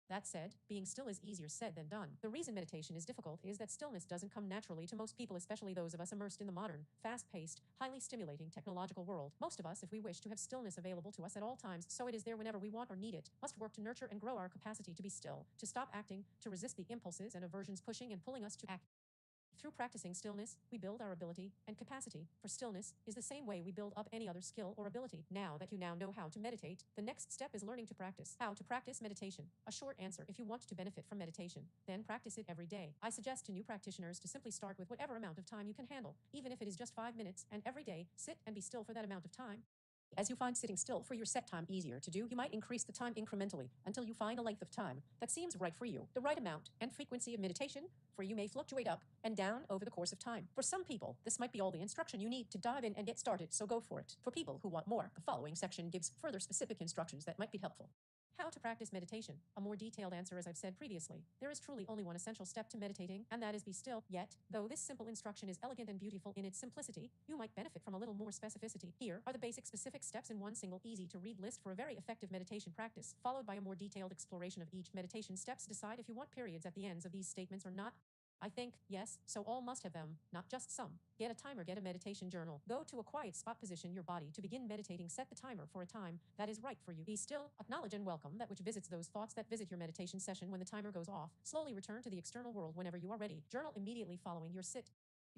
Speaker 4: That said, being still is easier said than done. The reason meditation is difficult is that stillness doesn't come naturally to most people, especially those of us immersed in the modern, fast-paced, highly stimulating technological world. Most of us, if we wish to have stillness available to us at all times, so it is there whenever we want or need it, must work to nurture and grow our capacity to be still, to stop acting, to resist the impulses and aversions pushing and pulling us to act. Through practicing stillness, we build our ability and capacity for stillness is the same way we build up any other skill or ability. Now that you know how to meditate, the next step is learning to practice. How to practice meditation. A short answer: if you want to benefit from meditation, then practice it every day. I suggest to new practitioners to simply start with whatever amount of time you can handle, even if it is just 5 minutes, and every day, sit and be still for that amount of time. As you find sitting still for your set time easier to do, you might increase the time incrementally until you find a length of time that seems right for you. The right amount and frequency of meditation for you may fluctuate up and down over the course of time. For some people, this might be all the instruction you need to dive in and get started, so go for it. For people who want more, the following section gives further specific instructions that might be helpful. How to practice meditation. A more detailed answer, as I've said previously. There is truly only one essential step to meditating, and that is be still. Yet, though this simple instruction is elegant and beautiful in its simplicity, you might benefit from a little more specificity. Here are the basic specific steps in one single easy-to-read list for a very effective meditation practice, followed by a more detailed exploration of each meditation steps. Decide if you want periods at the ends of these statements or not. I think, yes, so all must have them, not just some. Get a timer, get a meditation journal. Go to a quiet spot, position your body to begin meditating, set the timer for a time that is right for you. Be still, acknowledge and welcome that which visits those thoughts that visit your meditation session when the timer goes off. Slowly return to the external world whenever you are ready. Journal immediately following your sit.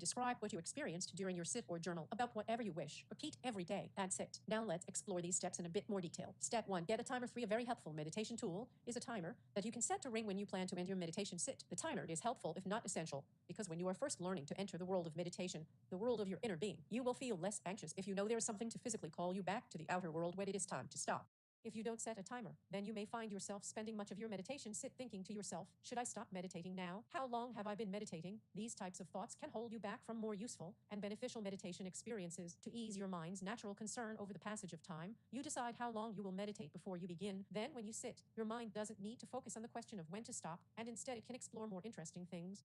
Speaker 4: Describe what you experienced during your sit or journal about whatever you wish. Repeat every day. That's it. Now let's explore these steps in a bit more detail. Step 1. Get a timer. 3. A very helpful meditation tool is a timer that you can set to ring when you plan to enter your meditation sit. The timer is helpful if not essential because when you are first learning to enter the world of meditation, the world of your inner being, you will feel less anxious if you know there is something to physically call you back to the outer world when it is time to stop. If you don't set a timer, then you may find yourself spending much of your meditation sit thinking to yourself, should I stop meditating now? How long have I been meditating? These types of thoughts can hold you back from more useful and beneficial meditation experiences. To ease your mind's natural concern over the passage of time, you decide how long you will meditate before you begin. Then when you sit, your mind doesn't need to focus on the question of when to stop, and instead it can explore more interesting things.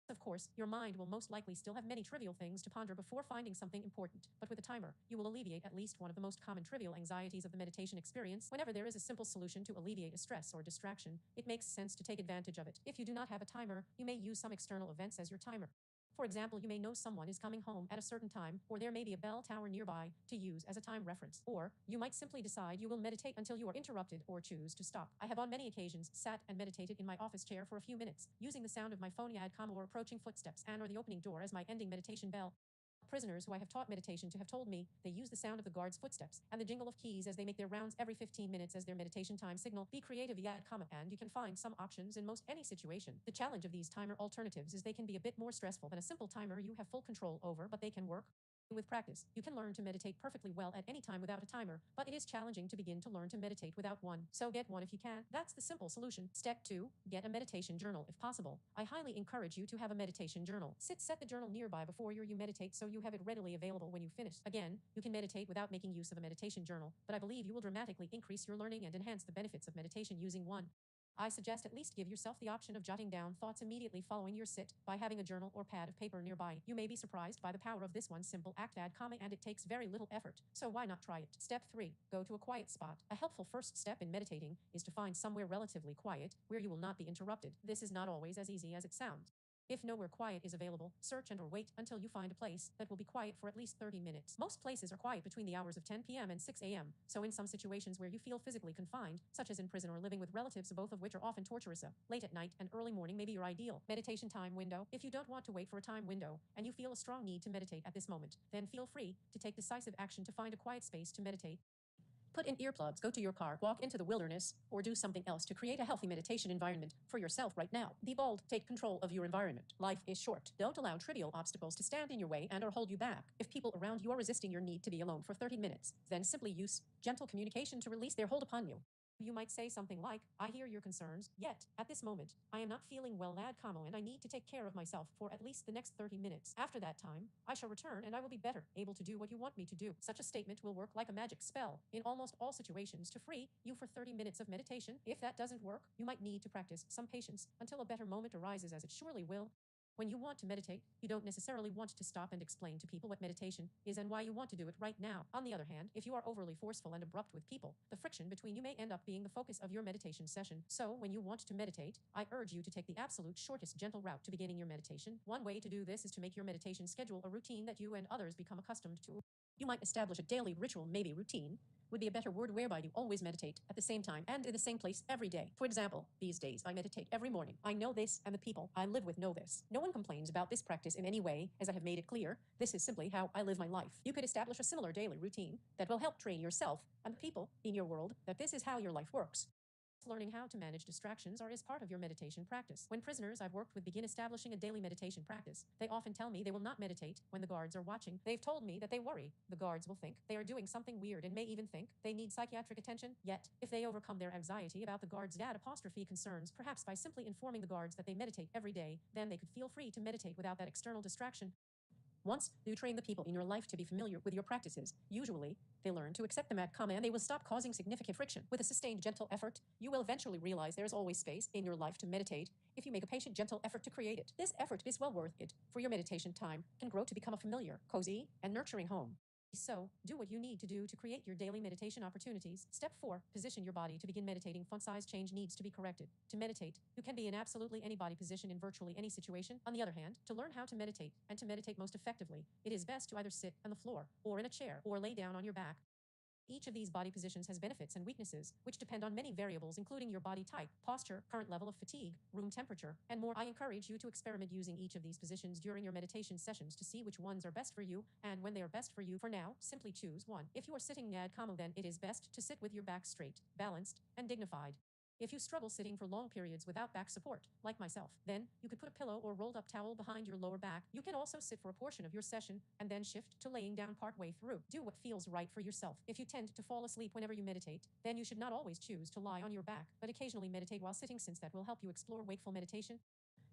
Speaker 4: Of course, your mind will most likely still have many trivial things to ponder before finding something important, but with a timer, you will alleviate at least one of the most common trivial anxieties of the meditation experience. Whenever there is a simple solution to alleviate a stress or distraction, it makes sense to take advantage of it. If you do not have a timer, you may use some external events as your timer. For example, you may know someone is coming home at a certain time, or there may be a bell tower nearby to use as a time reference. Or, you might simply decide you will meditate until you are interrupted or choose to stop. I have on many occasions sat and meditated in my office chair for a few minutes, using the sound of my phone or approaching footsteps and or the opening door as my ending meditation bell. Prisoners who I have taught meditation to have told me they use the sound of the guard's footsteps and the jingle of keys as they make their rounds every 15 minutes as their meditation time signal. Be creative, and you can find some options in most any situation. The challenge of these timer alternatives is they can be a bit more stressful than a simple timer you have full control over, but they can work. With practice, you can learn to meditate perfectly well at any time without a timer, but it is challenging to begin to learn to meditate without one. So get one if you can. That's the simple solution. Step 2. Get a meditation journal if possible. I highly encourage you to have a meditation journal. Set the journal nearby before you meditate so you have it readily available when you finish. Again, you can meditate without making use of a meditation journal, but I believe you will dramatically increase your learning and enhance the benefits of meditation using one. I suggest at least give yourself the option of jotting down thoughts immediately following your sit by having a journal or pad of paper nearby. You may be surprised by the power of this one simple act, and it takes very little effort, so why not try it? Step 3. Go to a quiet spot. A helpful first step in meditating is to find somewhere relatively quiet where you will not be interrupted. This is not always as easy as it sounds. If nowhere quiet is available, search and or wait until you find a place that will be quiet for at least 30 minutes. Most places are quiet between the hours of 10 p.m. and 6 a.m., so in some situations where you feel physically confined, such as in prison or living with relatives, both of which are often torturous, late at night and early morning may be your ideal meditation time window. If you don't want to wait for a time window and you feel a strong need to meditate at this moment, then feel free to take decisive action to find a quiet space to meditate. Put in earplugs, go to your car, walk into the wilderness, or do something else to create a healthy meditation environment for yourself right now. Be bold, take control of your environment. Life is short. Don't allow trivial obstacles to stand in your way and or hold you back. If people around you are resisting your need to be alone for 30 minutes, then simply use gentle communication to release their hold upon you. You might say something like, I hear your concerns, yet, at this moment, I am not feeling well, and I need to take care of myself for at least the next 30 minutes. After that time, I shall return and I will be better, able to do what you want me to do. Such a statement will work like a magic spell in almost all situations to free you for 30 minutes of meditation. If that doesn't work, you might need to practice some patience until a better moment arises, as it surely will. When you want to meditate, you don't necessarily want to stop and explain to people what meditation is and why you want to do it right now. On the other hand, if you are overly forceful and abrupt with people, the friction between you may end up being the focus of your meditation session. So, when you want to meditate, I urge you to take the absolute shortest, gentle route to beginning your meditation. One way to do this is to make your meditation schedule a routine that you and others become accustomed to. You might establish a daily ritual, maybe routine would be a better word, whereby you always meditate at the same time and in the same place every day. For example, these days I meditate every morning. I know this, and the people I live with know this. No one complains about this practice in any way, as I have made it clear. This is simply how I live my life. You could establish a similar daily routine that will help train yourself and the people in your world that this is how your life works. Learning how to manage distractions is part of your meditation practice. When prisoners I've worked with begin establishing a daily meditation practice, they often tell me they will not meditate when the guards are watching. They've told me that they worry the guards will think they are doing something weird and may even think they need psychiatric attention. Yet, if they overcome their anxiety about the guards' concerns, perhaps by simply informing the guards that they meditate every day, then they could feel free to meditate without that external distraction. Once you train the people in your life to be familiar with your practices, usually they learn to accept them and they will stop causing significant friction. With a sustained, gentle effort, you will eventually realize there is always space in your life to meditate if you make a patient, gentle effort to create it. This effort is well worth it, for your meditation time can grow to become a familiar, cozy, and nurturing home. So, do what you need to do to create your daily meditation opportunities. Step 4. Position your body to begin meditating. Font size change needs to be corrected. To meditate, you can be in absolutely any body position in virtually any situation. On the other hand, to learn how to meditate, and to meditate most effectively, it is best to either sit on the floor, or in a chair, or lay down on your back. Each of these body positions has benefits and weaknesses, which depend on many variables, including your body type, posture, current level of fatigue, room temperature, and more. I encourage you to experiment using each of these positions during your meditation sessions to see which ones are best for you and when they are best for you. For now, simply choose one. If you are sitting nadkamo, then it is best to sit with your back straight, balanced, and dignified. If you struggle sitting for long periods without back support, like myself, then you could put a pillow or rolled up towel behind your lower back. You can also sit for a portion of your session and then shift to laying down partway through. Do what feels right for yourself. If you tend to fall asleep whenever you meditate, then you should not always choose to lie on your back, but occasionally meditate while sitting, since that will help you explore wakeful meditation.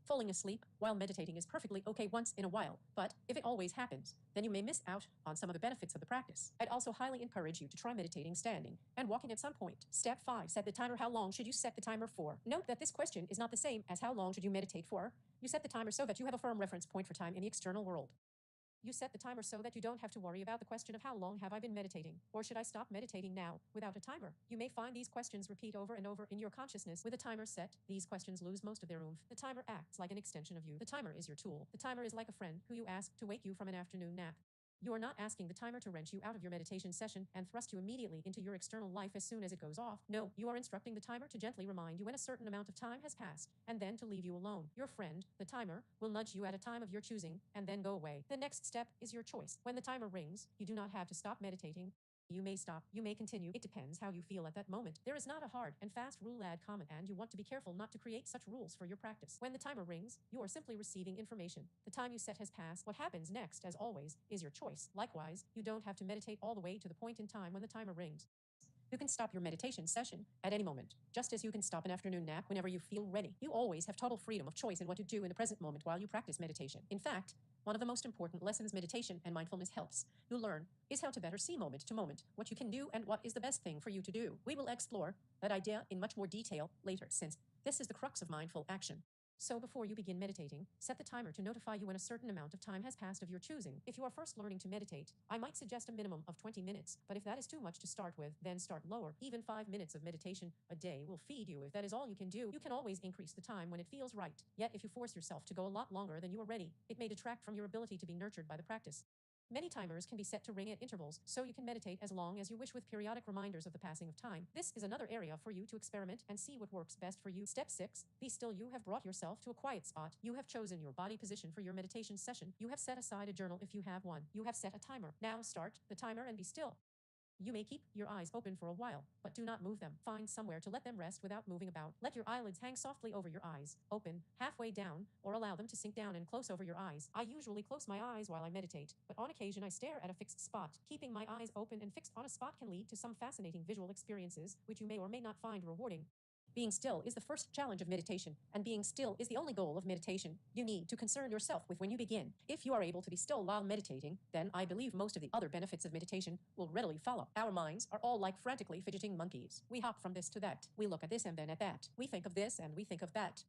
Speaker 4: Falling asleep while meditating is perfectly okay once in a while, but if it always happens, then you may miss out on some of the benefits of the practice. I'd also highly encourage you to try meditating standing and walking at some point. Step 5. Set the timer. How long should you set the timer for? Note that this question is not the same as how long should you meditate for. You set the timer so that you have a firm reference point for time in the external world. You set the timer so that you don't have to worry about the question of how long have I been meditating, or should I stop meditating now, without a timer. You may find these questions repeat over and over in your consciousness. With a timer set, these questions lose most of their oomph. The timer acts like an extension of you. The timer is your tool. The timer is like a friend who you ask to wake you from an afternoon nap. You are not asking the timer to wrench you out of your meditation session and thrust you immediately into your external life as soon as it goes off. No, you are instructing the timer to gently remind you when a certain amount of time has passed, and then to leave you alone. Your friend, the timer, will nudge you at a time of your choosing, and then go away. The next step is your choice. When the timer rings, you do not have to stop meditating. You may stop, you may continue. It depends how you feel at that moment. There is not a hard and fast rule, and you want to be careful not to create such rules for your practice. When the timer rings, you are simply receiving information. The time you set has passed. What happens next, as always, is your choice. Likewise, you don't have to meditate all the way to the point in time when the timer rings. You can stop your meditation session at any moment, just as you can stop an afternoon nap whenever you feel ready. You always have total freedom of choice in what to do in the present moment while you practice meditation. In fact, one of the most important lessons meditation and mindfulness helps you learn is how to better see moment to moment what you can do and what is the best thing for you to do. We will explore that idea in much more detail later, since this is the crux of mindful action. So before you begin meditating, set the timer to notify you when a certain amount of time has passed of your choosing. If you are first learning to meditate, I might suggest a minimum of 20 minutes, but if that is too much to start with, then start lower. Even 5 minutes of meditation a day will feed you. If that is all you can do, you can always increase the time when it feels right. Yet if you force yourself to go a lot longer than you are ready, it may detract from your ability to be nurtured by the practice. Many timers can be set to ring at intervals, so you can meditate as long as you wish with periodic reminders of the passing of time. This is another area for you to experiment and see what works best for you. Step 6. Be still. You have brought yourself to a quiet spot. You have chosen your body position for your meditation session. You have set aside a journal if you have one. You have set a timer. Now start the timer and be still. You may keep your eyes open for a while, but do not move them. Find somewhere to let them rest without moving about. Let your eyelids hang softly over your eyes, open, halfway down, or allow them to sink down and close over your eyes. I usually close my eyes while I meditate, but on occasion I stare at a fixed spot. Keeping my eyes open and fixed on a spot can lead to some fascinating visual experiences, which you may or may not find rewarding. Being still is the first challenge of meditation, and being still is the only goal of meditation. You need to concern yourself with when you begin. If you are able to be still while meditating, then I believe most of the other benefits of meditation will readily follow. Our minds are all like frantically fidgeting monkeys. We hop from this to that. We look at this and then at that. We think of this and we think of that.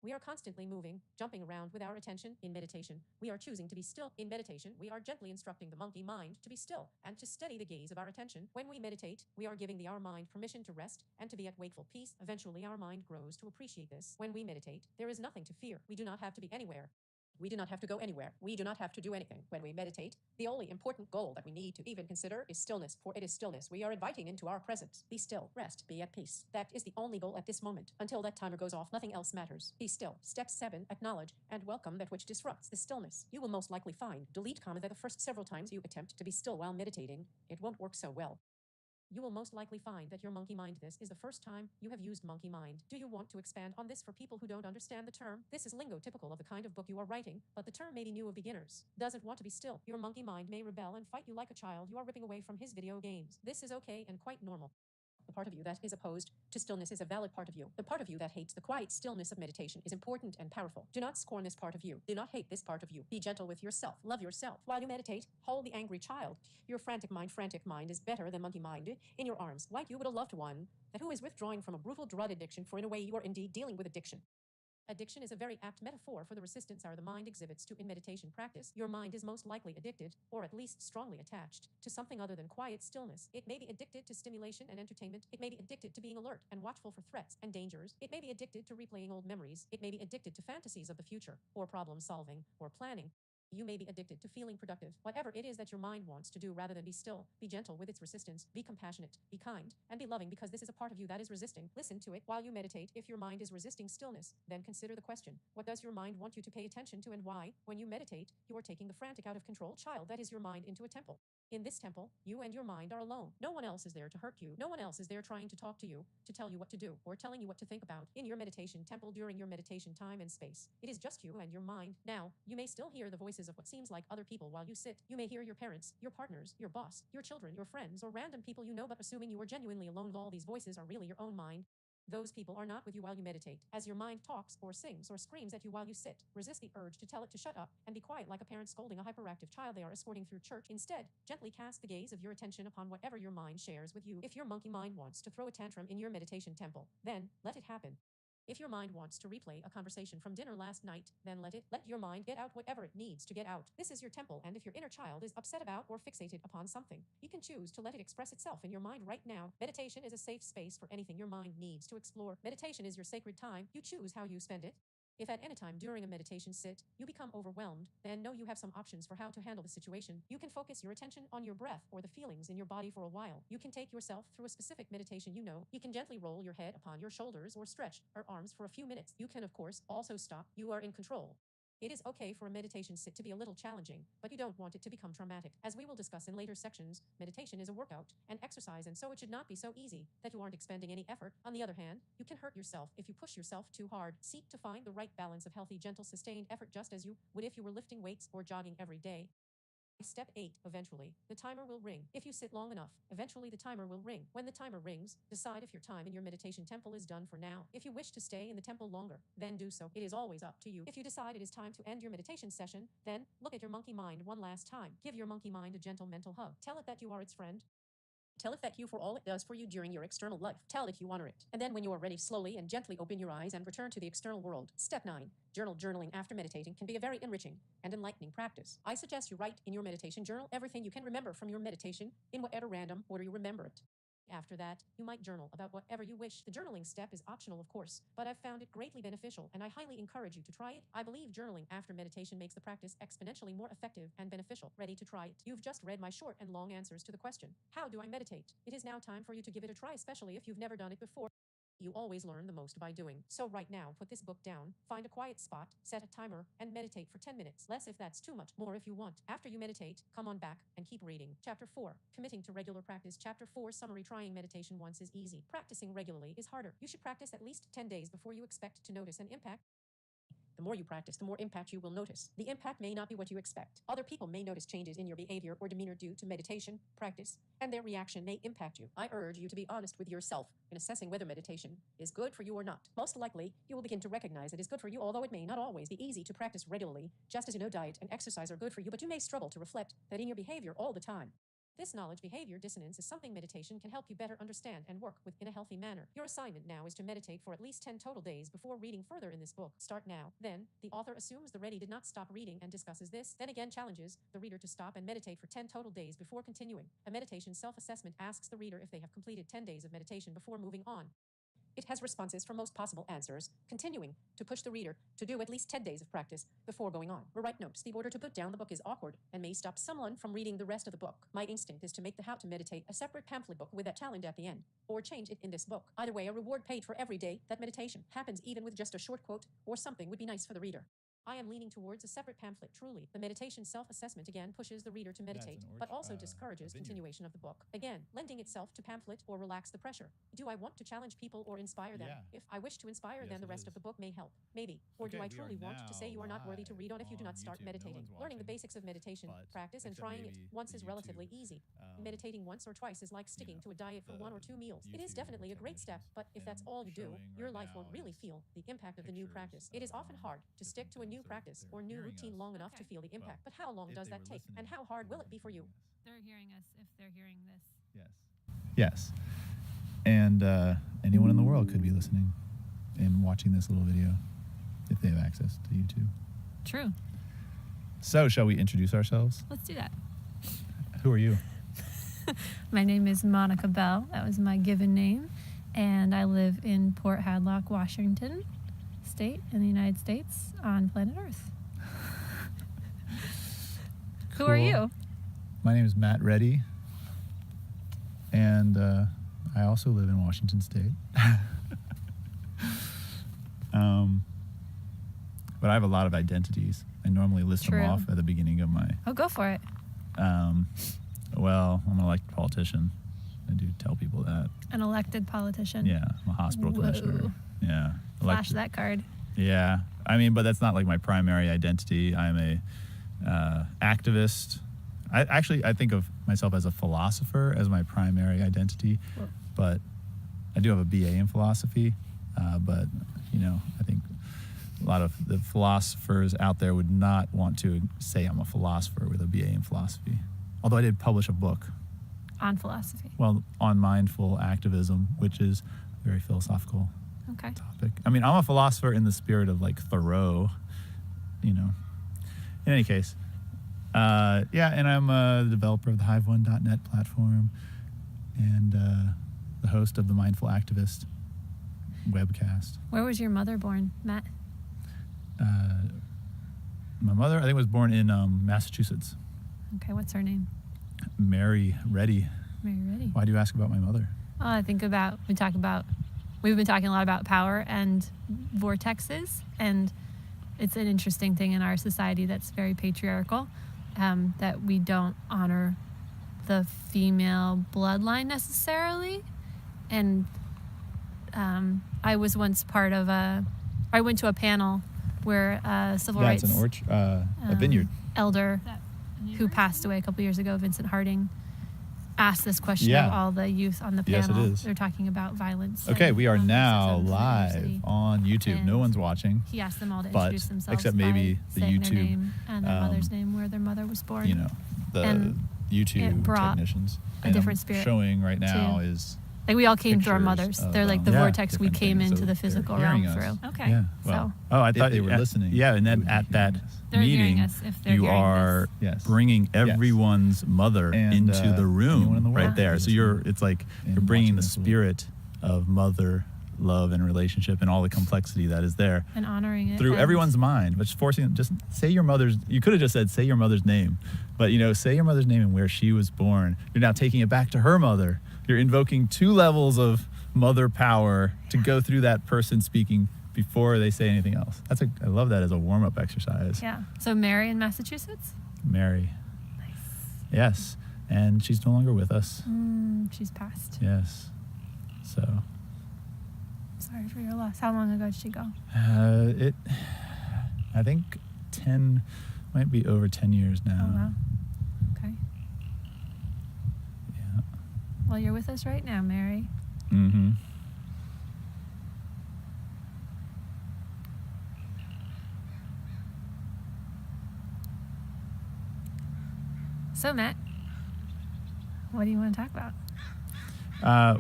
Speaker 4: We are constantly moving, jumping around with our attention. In meditation, we are choosing to be still. In meditation, we are gently instructing the monkey mind to be still and to steady the gaze of our attention. When we meditate, we are giving our mind permission to rest and to be at wakeful peace. Eventually, our mind grows to appreciate this. When we meditate, there is nothing to fear. We do not have to be anywhere. We do not have to go anywhere. We do not have to do anything. When we meditate, the only important goal that we need to even consider is stillness, for it is stillness we are inviting into our presence. Be still, rest, be at peace. That is the only goal at this moment. Until that timer goes off, nothing else matters. Be still. Step 7, acknowledge and welcome that which disrupts the stillness. You will most likely find, delete comma, that the first several times you attempt to be still while meditating, it won't work so well. You will most likely find that your monkey mind, this is the first time you have used monkey mind. Do you want to expand on this for people who don't understand the term? This is lingo typical of the kind of book you are writing, but the term may be new of beginners. Doesn't want to be still. Your monkey mind may rebel and fight you like a child you are ripping away from his video games. This is okay and quite normal. The part of you that is opposed to stillness is a valid part of you. The part of you that hates the quiet stillness of meditation is important and powerful. Do not scorn this part of you. Do not hate this part of you. Be gentle with yourself. Love yourself. While you meditate, hold the angry child. Your frantic mind is better than monkey mind in your arms, like you would a loved one that who is withdrawing from a brutal drug addiction, for in a way you are indeed dealing with addiction. Addiction is a very apt metaphor for the resistance the mind exhibits to in meditation practice. Your mind is most likely addicted, or at least strongly attached, to something other than quiet stillness. It may be addicted to stimulation and entertainment. It may be addicted to being alert and watchful for threats and dangers. It may be addicted to replaying old memories. It may be addicted to fantasies of the future, or problem solving, or planning. You may be addicted to feeling productive. Whatever it is that your mind wants to do, rather than be still, be gentle with its resistance, be compassionate, be kind, and be loving, because this is a part of you that is resisting. Listen to it while you meditate. If your mind is resisting stillness, then consider the question: what does your mind want you to pay attention to, and why? When you meditate, you are taking the frantic, out of control child that is your mind into a temple. In this temple, you and your mind are alone. No one else is there to hurt you. No one else is there trying to talk to you, to tell you what to do, or telling you what to think about. In your meditation temple, during your meditation time and space, it is just you and your mind. Now, you may still hear the voices of what seems like other people while you sit. You may hear your parents, your partners, your boss, your children, your friends, or random people you know, but assuming you are genuinely alone, all these voices are really your own mind. Those people are not with you while you meditate. As your mind talks or sings or screams at you while you sit, resist the urge to tell it to shut up and be quiet, like a parent scolding a hyperactive child they are escorting through church. Instead, gently cast the gaze of your attention upon whatever your mind shares with you. If your monkey mind wants to throw a tantrum in your meditation temple, then let it happen. If your mind wants to replay a conversation from dinner last night, then let it. Let your mind get out whatever it needs to get out. This is your temple, and if your inner child is upset about or fixated upon something, you can choose to let it express itself in your mind right now. Meditation is a safe space for anything your mind needs to explore. Meditation is your sacred time. You choose how you spend it. If at any time during a meditation sit, you become overwhelmed, then know you have some options for how to handle the situation. You can focus your attention on your breath or the feelings in your body for a while. You can take yourself through a specific meditation you know. You can gently roll your head upon your shoulders or stretch your arms for a few minutes. You can, of course, also stop. You are in control. It is okay for a meditation sit to be a little challenging, but you don't want it to become traumatic. As we will discuss in later sections, meditation is a workout, an exercise, and so it should not be so easy that you aren't expending any effort. On the other hand, you can hurt yourself if you push yourself too hard. Seek to find the right balance of healthy, gentle, sustained effort, just as you would if you were lifting weights or jogging every day. Step 8. Eventually, the timer will ring. If you sit long enough, eventually the timer will ring. When the timer rings, decide if your time in your meditation temple is done for now. If you wish to stay in the temple longer, then do so. It is always up to you. If you decide it is time to end your meditation session, then look at your monkey mind one last time. Give your monkey mind a gentle mental hug. Tell it that you are its friend. Tell it thank you for all it does for you during your external life. Tell it you honor it. And then when you are ready, slowly and gently open your eyes and return to the external world. Step 9. Journaling after meditating can be a very enriching and enlightening practice. I suggest you write in your meditation journal everything you can remember from your meditation in whatever random order you remember it. After that, you might journal about whatever you wish. The journaling step is optional, of course, but I've found it greatly beneficial, and I highly encourage you to try it. I believe journaling after meditation makes the practice exponentially more effective and beneficial. Ready to try it? You've just read my short and long answers to the question, how do I meditate? It is now time for you to give it a try, especially if you've never done it before. You always learn the most by doing. So right now, put this book down, find a quiet spot, set a timer, and meditate for 10 minutes. Less if that's too much, more if you want. After you meditate, come on back and keep reading. Chapter 4. Committing to regular practice. Chapter 4 summary. Trying meditation once is easy. Practicing regularly is harder. You should practice at least 10 days before you expect to notice an impact. The more you practice, the more impact you will notice. The impact may not be what you expect. Other people may notice changes in your behavior or demeanor due to meditation, practice, and their reaction may impact you. I urge you to be honest with yourself in assessing whether meditation is good for you or not. Most likely, you will begin to recognize it is good for you, although it may not always be easy to practice regularly, just as you know diet and exercise are good for you, but you may struggle to reflect that in your behavior all the time. This knowledge-behavior dissonance is something meditation can help you better understand and work with in a healthy manner. Your assignment now is to meditate for at least 10 total days before reading further in this book. Start now. Then, the author assumes the reader did not stop reading and discusses this, then again challenges the reader to stop and meditate for 10 total days before continuing. A meditation self-assessment asks the reader if they have completed 10 days of meditation before moving on. It has responses for most possible answers, continuing to push the reader to do at least 10 days of practice before going on. Rewrite notes. The order to put down the book is awkward and may stop someone from reading the rest of the book. My instinct is to make the How to Meditate a separate pamphlet book with that challenge at the end, or change it in this book. Either way, a reward paid for every day that meditation happens, even with just a short quote or something, would be nice for the reader. I am leaning towards a separate pamphlet. Truly, the meditation self-assessment again pushes the reader to meditate, but also discourages continuation of the book. Again, lending itself to pamphlet or relax the pressure. Do I want to challenge people or inspire them?
Speaker 3: Yeah.
Speaker 4: If I wish to inspire, then the rest of the book may help. Maybe. Or do
Speaker 3: Okay,
Speaker 4: I
Speaker 3: we are
Speaker 4: truly want to say you are not worthy to
Speaker 3: now
Speaker 4: read on if you do
Speaker 3: on
Speaker 4: not start
Speaker 3: YouTube. No
Speaker 4: meditating?
Speaker 3: one's
Speaker 4: Learning the
Speaker 3: watching,
Speaker 4: basics of meditation,
Speaker 3: but
Speaker 4: practice, and
Speaker 3: except
Speaker 4: trying it
Speaker 3: maybe
Speaker 4: once
Speaker 3: the
Speaker 4: is relatively
Speaker 3: YouTube,
Speaker 4: easy. Meditating once or twice is like sticking to a diet for 1 or 2 meals. It is
Speaker 3: YouTube
Speaker 4: definitely a great step, but if that's
Speaker 3: and
Speaker 4: all you do,
Speaker 3: showing
Speaker 4: your
Speaker 3: right
Speaker 4: life won't
Speaker 3: now
Speaker 4: really
Speaker 3: is
Speaker 4: feel the impact of the new
Speaker 3: pictures
Speaker 4: practice. It is
Speaker 3: of,
Speaker 4: often hard to stick to a
Speaker 3: different
Speaker 4: new
Speaker 3: things that
Speaker 4: practice
Speaker 3: they're
Speaker 4: or new
Speaker 3: hearing
Speaker 4: routine
Speaker 3: us.
Speaker 4: long enough to
Speaker 5: Okay.
Speaker 4: feel the impact. But how long
Speaker 3: if
Speaker 4: does
Speaker 3: they
Speaker 4: that
Speaker 3: were
Speaker 4: take?
Speaker 3: listening,
Speaker 4: And how hard will it be
Speaker 3: they
Speaker 4: for
Speaker 3: were
Speaker 4: you?
Speaker 3: hearing us.
Speaker 5: They're hearing us if they're hearing this.
Speaker 3: Yes. And anyone in the world could be listening and watching this little video if they have access to YouTube.
Speaker 5: True.
Speaker 3: So, shall we introduce ourselves?
Speaker 5: Let's do that.
Speaker 3: Who are you?
Speaker 5: My name is Monica Bell. That was my given name. And I live in Port Hadlock, Washington State in the United States on planet Earth. Who are
Speaker 3: Cool.
Speaker 5: you?
Speaker 3: My name is Matt Reddy, and I also live in Washington State. But I have a lot of identities. I normally list
Speaker 5: True.
Speaker 3: them off at the beginning of my.
Speaker 5: Oh, go for it.
Speaker 3: Well, I'm an elected politician. I do tell people that.
Speaker 5: An elected politician.
Speaker 3: Yeah, I'm a hospital
Speaker 5: Whoa.
Speaker 3: commissioner. Yeah.
Speaker 5: Flash
Speaker 3: elected.
Speaker 5: that card.
Speaker 3: Yeah, I mean, but that's not like my primary identity. I'm a activist. I think of myself as a philosopher as my primary identity,
Speaker 5: Whoa.
Speaker 3: but I do have a BA in philosophy. But I think a lot of the philosophers out there would not want to say I'm a philosopher with a BA in philosophy. Although I did publish a book,
Speaker 5: On philosophy.
Speaker 3: well, on mindful activism, which is a very philosophical
Speaker 5: Okay.
Speaker 3: topic. I mean, I'm a philosopher in the spirit of like Thoreau, In any case, and I'm the developer of the Hive1.net platform and the host of the Mindful Activist webcast.
Speaker 5: Where was your mother born, Matt?
Speaker 3: My mother, I think, was born in Massachusetts.
Speaker 5: Okay, what's her name?
Speaker 3: Mary Reddy.
Speaker 5: Mary Reddy.
Speaker 3: Why do you ask about my mother?
Speaker 5: I think we've been talking a lot about power and vortexes, and it's an interesting thing in our society that's very patriarchal, that we don't honor the female bloodline necessarily. And I was once I went to a panel where a civil rights
Speaker 3: It's a vineyard.
Speaker 5: elder who passed away a couple years ago, Vincent Harding, asked this question
Speaker 3: Yeah.
Speaker 5: of all the youth on the
Speaker 3: Yes, it
Speaker 5: panel.
Speaker 3: is.
Speaker 5: They're talking about violence.
Speaker 3: Okay,
Speaker 5: and,
Speaker 3: we are now
Speaker 5: racism in the
Speaker 3: live
Speaker 5: university.
Speaker 3: on YouTube. No
Speaker 5: And
Speaker 3: one's watching.
Speaker 5: He asked them all to
Speaker 3: But-
Speaker 5: introduce themselves
Speaker 3: except maybe
Speaker 5: by
Speaker 3: the
Speaker 5: saying their
Speaker 3: YouTube,
Speaker 5: name and their mother's name, where their mother was born.
Speaker 3: The
Speaker 5: And
Speaker 3: YouTube
Speaker 5: it brought
Speaker 3: technicians.
Speaker 5: a
Speaker 3: And
Speaker 5: different
Speaker 3: I'm
Speaker 5: spirit
Speaker 3: showing right now
Speaker 5: to-
Speaker 3: is
Speaker 5: Like we all came through our
Speaker 3: pictures
Speaker 5: mothers.
Speaker 3: of,
Speaker 5: They're like the
Speaker 3: yeah,
Speaker 5: vortex we
Speaker 3: different
Speaker 5: came
Speaker 3: things.
Speaker 5: into
Speaker 3: So
Speaker 5: the
Speaker 3: they're
Speaker 5: physical
Speaker 3: hearing
Speaker 5: realm
Speaker 3: us.
Speaker 5: through.
Speaker 4: Okay.
Speaker 3: Yeah.
Speaker 5: So-
Speaker 3: Well, I thought
Speaker 2: they were listening,
Speaker 3: Yeah, and
Speaker 2: they
Speaker 3: then
Speaker 2: would be
Speaker 3: at that
Speaker 2: hearing us.
Speaker 5: They're hearing
Speaker 3: meeting,
Speaker 5: us if they're
Speaker 3: you
Speaker 5: hearing
Speaker 3: are
Speaker 2: this.
Speaker 3: bringing
Speaker 2: Yes.
Speaker 3: everyone's mother
Speaker 2: And,
Speaker 3: into the
Speaker 2: anyone in
Speaker 3: room
Speaker 2: the
Speaker 3: right
Speaker 2: world
Speaker 3: there.
Speaker 2: could
Speaker 3: So
Speaker 2: listen
Speaker 3: it's like you're
Speaker 2: and
Speaker 3: bringing
Speaker 2: watching
Speaker 3: the
Speaker 2: this little-
Speaker 3: spirit of mother love and relationship and all the complexity that is there
Speaker 5: and honoring it
Speaker 3: through
Speaker 5: and
Speaker 3: everyone's mind, but just say your mother's. You could have just said say your mother's name, but say your mother's name and where she was born. You're now taking it back to her mother. You're invoking two levels of mother power to go through that person speaking before they say anything else. I love that as a warm-up exercise.
Speaker 5: Yeah. So Mary in Massachusetts?
Speaker 3: Mary.
Speaker 5: Nice.
Speaker 3: Yes. And she's no longer with us.
Speaker 5: She's passed.
Speaker 3: Yes. So.
Speaker 5: Sorry for your loss. How long ago did she go?
Speaker 3: I think 10, might be over 10 years now.
Speaker 5: Oh, wow. Okay.
Speaker 3: Yeah.
Speaker 5: Well, you're with us right now, Mary.
Speaker 3: Mm-hmm.
Speaker 5: So, Matt, what do you want to talk about?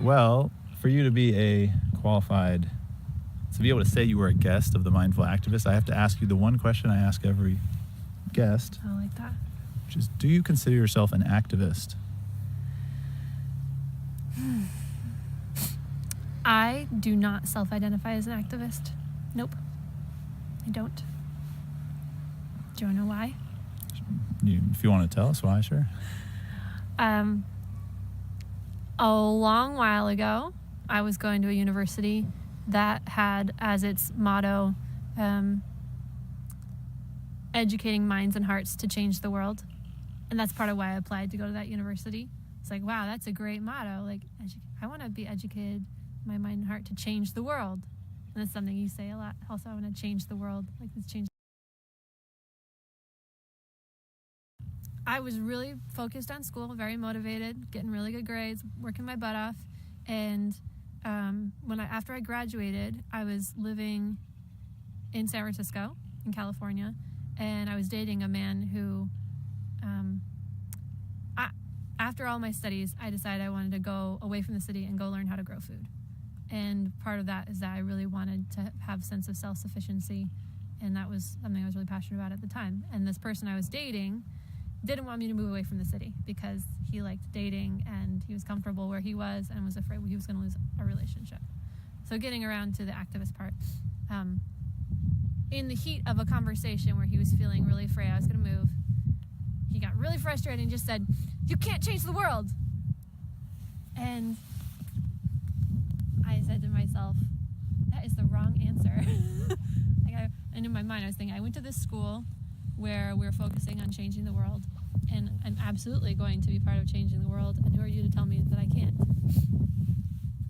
Speaker 3: Well, for you to be a qualified, to be able to say you were a guest of the Mindful Activist, I have to ask you the one question I ask every guest,
Speaker 5: I like that.
Speaker 3: which is, do you consider yourself an activist?
Speaker 5: I do not self-identify as an activist. Nope. I don't. Do you want to know why?
Speaker 3: If you want to tell us why, sure.
Speaker 5: A long while ago, I was going to a university that had as its motto, educating minds and hearts to change the world. And that's part of why I applied to go to that university. It's like, wow, that's a great motto. Like, I want to be educated, my mind and heart, to change the world. And that's something you say a lot. Also, I want to change the world. Like, let's change. I was really focused on school, very motivated, getting really good grades, working my butt off. And after I graduated, I was living in San Francisco, in California, and I was dating a man who, after all my studies, I decided I wanted to go away from the city and go learn how to grow food. And part of that is that I really wanted to have a sense of self-sufficiency, and that was something I was really passionate about at the time. And this person I was dating didn't want me to move away from the city because he liked dating and he was comfortable where he was and was afraid he was going to lose a relationship. So getting around to the activist part, in the heat of a conversation where he was feeling really afraid I was going to move, he got really frustrated and just said, "You can't change the world." And I said to myself, that is the wrong answer. And in my mind I was thinking, I went to this school where we're focusing on changing the world, and I'm absolutely going to be part of changing the world, and who are you to tell me that I can't?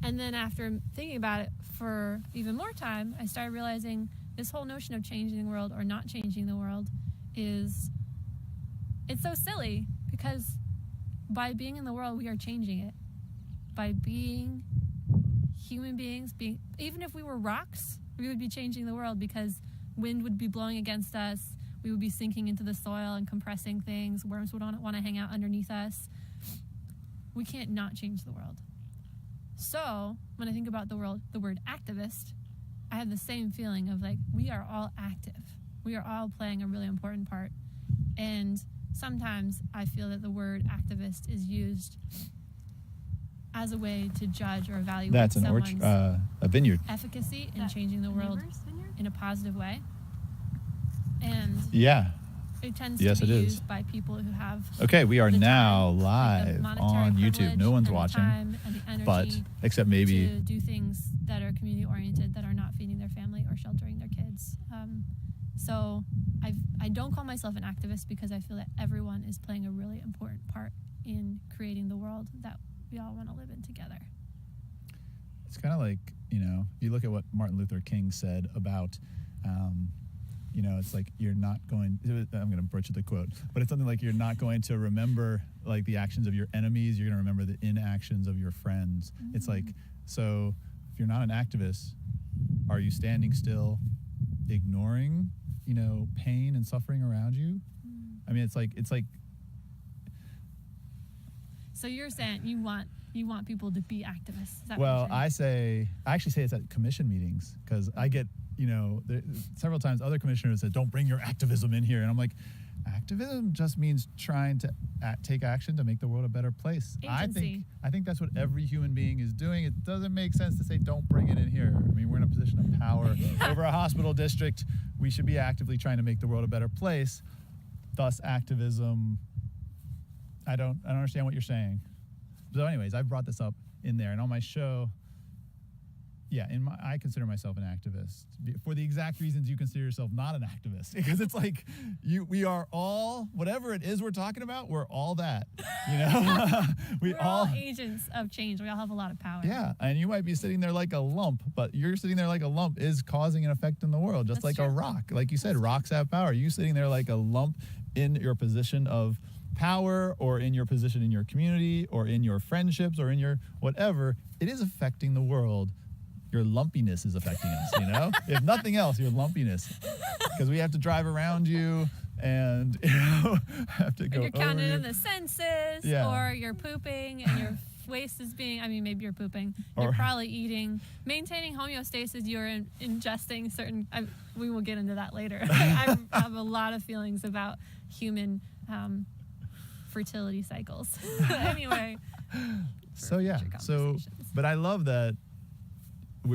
Speaker 5: And then after thinking about it for even more time, I started realizing this whole notion of changing the world or not changing the world it's so silly, because by being in the world, we are changing it. By being human beings, even if we were rocks, we would be changing the world, because wind would be blowing against us. We would be sinking into the soil and compressing things. Worms would want to hang out underneath us. We can't not change the world. So when I think about the word activist, I have the same feeling of like, we are all active. We are all playing a really important part. And sometimes I feel that the word activist is used as a way to judge or evaluate
Speaker 3: That's
Speaker 5: someone's
Speaker 3: a vineyard.
Speaker 5: efficacy in changing the world in a positive way. And
Speaker 3: Yeah.
Speaker 5: it tends
Speaker 3: Yes,
Speaker 5: to be
Speaker 3: it is.
Speaker 5: used by people who have
Speaker 3: Okay, we are
Speaker 5: the
Speaker 3: now
Speaker 5: time,
Speaker 3: live
Speaker 5: the monetary
Speaker 3: on YouTube.
Speaker 5: privilege
Speaker 3: No one's
Speaker 5: and the
Speaker 3: watching,
Speaker 5: time and the energy
Speaker 3: but except maybe
Speaker 5: to do things that are community oriented, that are not feeding their family or sheltering their kids. So I don't call myself an activist, because I feel that everyone is playing a really important part in creating the world that we all want to live in together.
Speaker 3: it's kind of like, if you look at what Martin Luther King said about, it's like you're not going, I'm going to butcher the quote, but it's something like you're not going to remember like the actions of your enemies, you're going to remember the inactions of your friends. Mm-hmm. It's like, so if you're not an activist, are you standing still, ignoring, pain and suffering around you? I mean, it's like.
Speaker 5: So you're saying you want people to be activists? Is that
Speaker 3: Well,
Speaker 5: what you're saying?
Speaker 3: I actually say it's at commission meetings, because I get, several times other commissioners said, don't bring your activism in here. And I'm like, activism just means trying to take action to make the world a better place.
Speaker 5: Agency.
Speaker 3: I think that's what every human being is doing. It doesn't make sense to say, don't bring it in here. I mean, we're in a position of power over a hospital district. We should be actively trying to make the world a better place. Thus, activism, I don't understand what you're saying. So anyways, I brought this up in there, and on my show, Yeah, I consider myself an activist for the exact reasons you consider yourself not an activist, because it's like we are all, whatever it is we're talking about, we're all that, you know.
Speaker 5: We're all agents of change. We all have a lot of power.
Speaker 3: Yeah, and you might be sitting there like a lump, but you're sitting there like a lump is causing an effect in the world, just
Speaker 5: That's
Speaker 3: like
Speaker 5: true.
Speaker 3: a rock. Like you said, rocks have power. You sitting there like a lump in your position of power, or in your position in your community, or in your friendships, or in your whatever, it is affecting the world. Your lumpiness is affecting us, you know? If nothing else, your lumpiness. Because we have to drive around you and, you know, have to go
Speaker 5: You're counted
Speaker 3: over
Speaker 5: in the census,
Speaker 3: Yeah.
Speaker 5: or you're pooping and your waste is being, I mean, maybe you're pooping. You're
Speaker 3: Or-
Speaker 5: probably eating. Maintaining homeostasis, you're ingesting certain, we will get into that later. I have a lot of feelings about human fertility cycles. Anyway.
Speaker 3: So yeah,
Speaker 5: future
Speaker 3: so,
Speaker 5: conversations.
Speaker 3: but I love that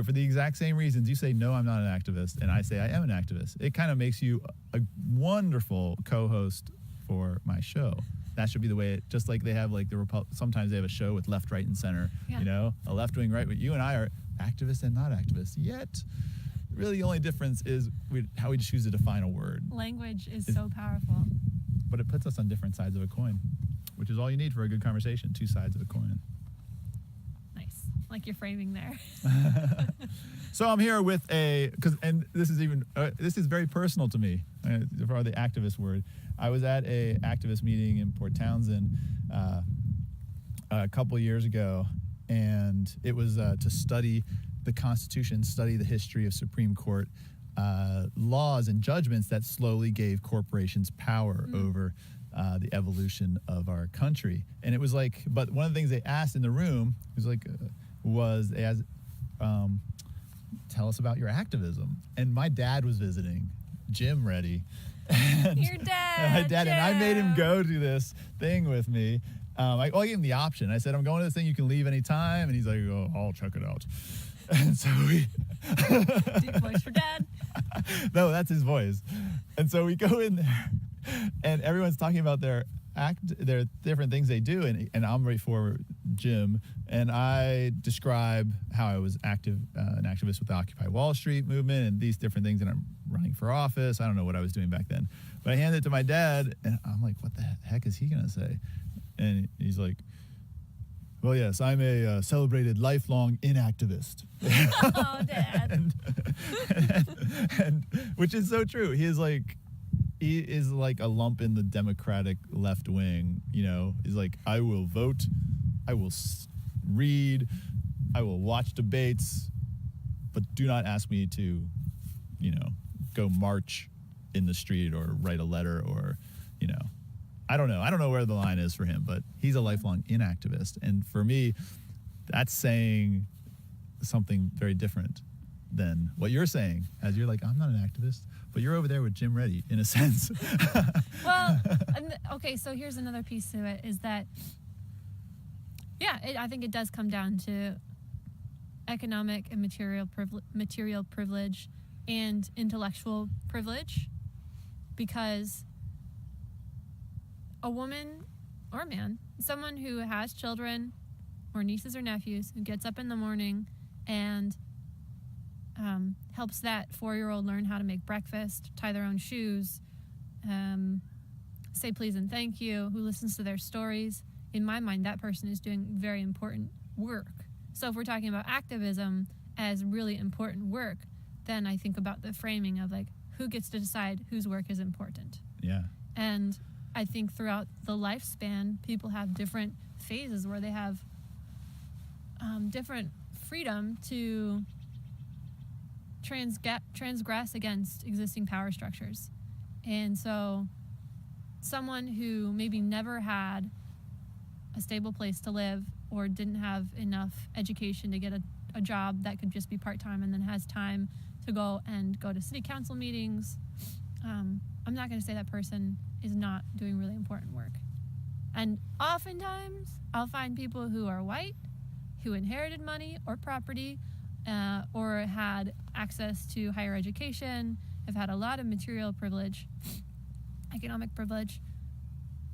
Speaker 3: for the exact same reasons you say, no, I'm not an activist, and I say I am an activist. It kind of makes you a wonderful co-host for my show. That should be the way just like they have like sometimes they have a show with left, right, and center,
Speaker 5: Yeah.
Speaker 3: you know, a left wing, right wing. You and I are activists and not activists, yet really the only difference is how we choose to define a word.
Speaker 5: Language is so powerful.
Speaker 3: But it puts us on different sides of a coin, which is all you need for a good conversation, two sides of a coin.
Speaker 5: Nice. Like your framing there.
Speaker 3: So I'm here with and this is very personal to me, for the activist word. I was at a activist meeting in Port Townsend a couple years ago, and it was to study the Constitution, study the history of Supreme Court laws and judgments that slowly gave corporations power over the evolution of our country. And it was like, but one of the things they asked in the room was they asked, tell us about your activism. And my dad was visiting, Jim Reddy. And
Speaker 5: Your dad.
Speaker 3: my dad, and I made him
Speaker 5: Jim.
Speaker 3: go to this thing with me. I gave him the option. I said, I'm going to this thing, you can leave anytime. And he's like, oh, I'll check it out. And so we
Speaker 5: Deep voice for dad.
Speaker 3: no, that's his voice. And so we go in there, and everyone's talking about their different things they do, and I'm right for Jim, and I describe how I was an activist with the Occupy Wall Street movement and these different things, and I'm running for office. I don't know what I was doing back then, but I hand it to my dad, and I'm like, what the heck is he gonna say? And he's like, well, yes, I'm a celebrated lifelong inactivist.
Speaker 5: Oh, dad.
Speaker 3: and which is so true. He is like a lump in the Democratic left wing, you know. He's like, I will vote, I will read, I will watch debates, but do not ask me to, you know, go march in the street or write a letter, or, you know, I don't know where the line is for him, but he's a lifelong inactivist. And for me, that's saying something very different than what you're saying, as you're like, I'm not an activist, but you're over there with Jim Reddy in a sense.
Speaker 5: Well, okay, so here's another piece to it, is that, yeah, I think it does come down to economic and material privilege and intellectual privilege, because a woman or a man, someone who has children or nieces or nephews, who gets up in the morning and helps that 4-year-old learn how to make breakfast, tie their own shoes, say please and thank you, who listens to their stories, in my mind, that person is doing very important work. So if we're talking about activism as really important work, then I think about the framing of like, who gets to decide whose work is important.
Speaker 3: Yeah.
Speaker 5: And I think throughout the lifespan, people have different phases where they have different freedom to transgress against existing power structures. And so someone who maybe never had a stable place to live, or didn't have enough education to get a job that could just be part-time, and then has time to go to city council meetings, I'm not going to say that person is not doing really important work. And oftentimes I'll find people who are white, who inherited money or property, or had access to higher education, have had a lot of material privilege, economic privilege,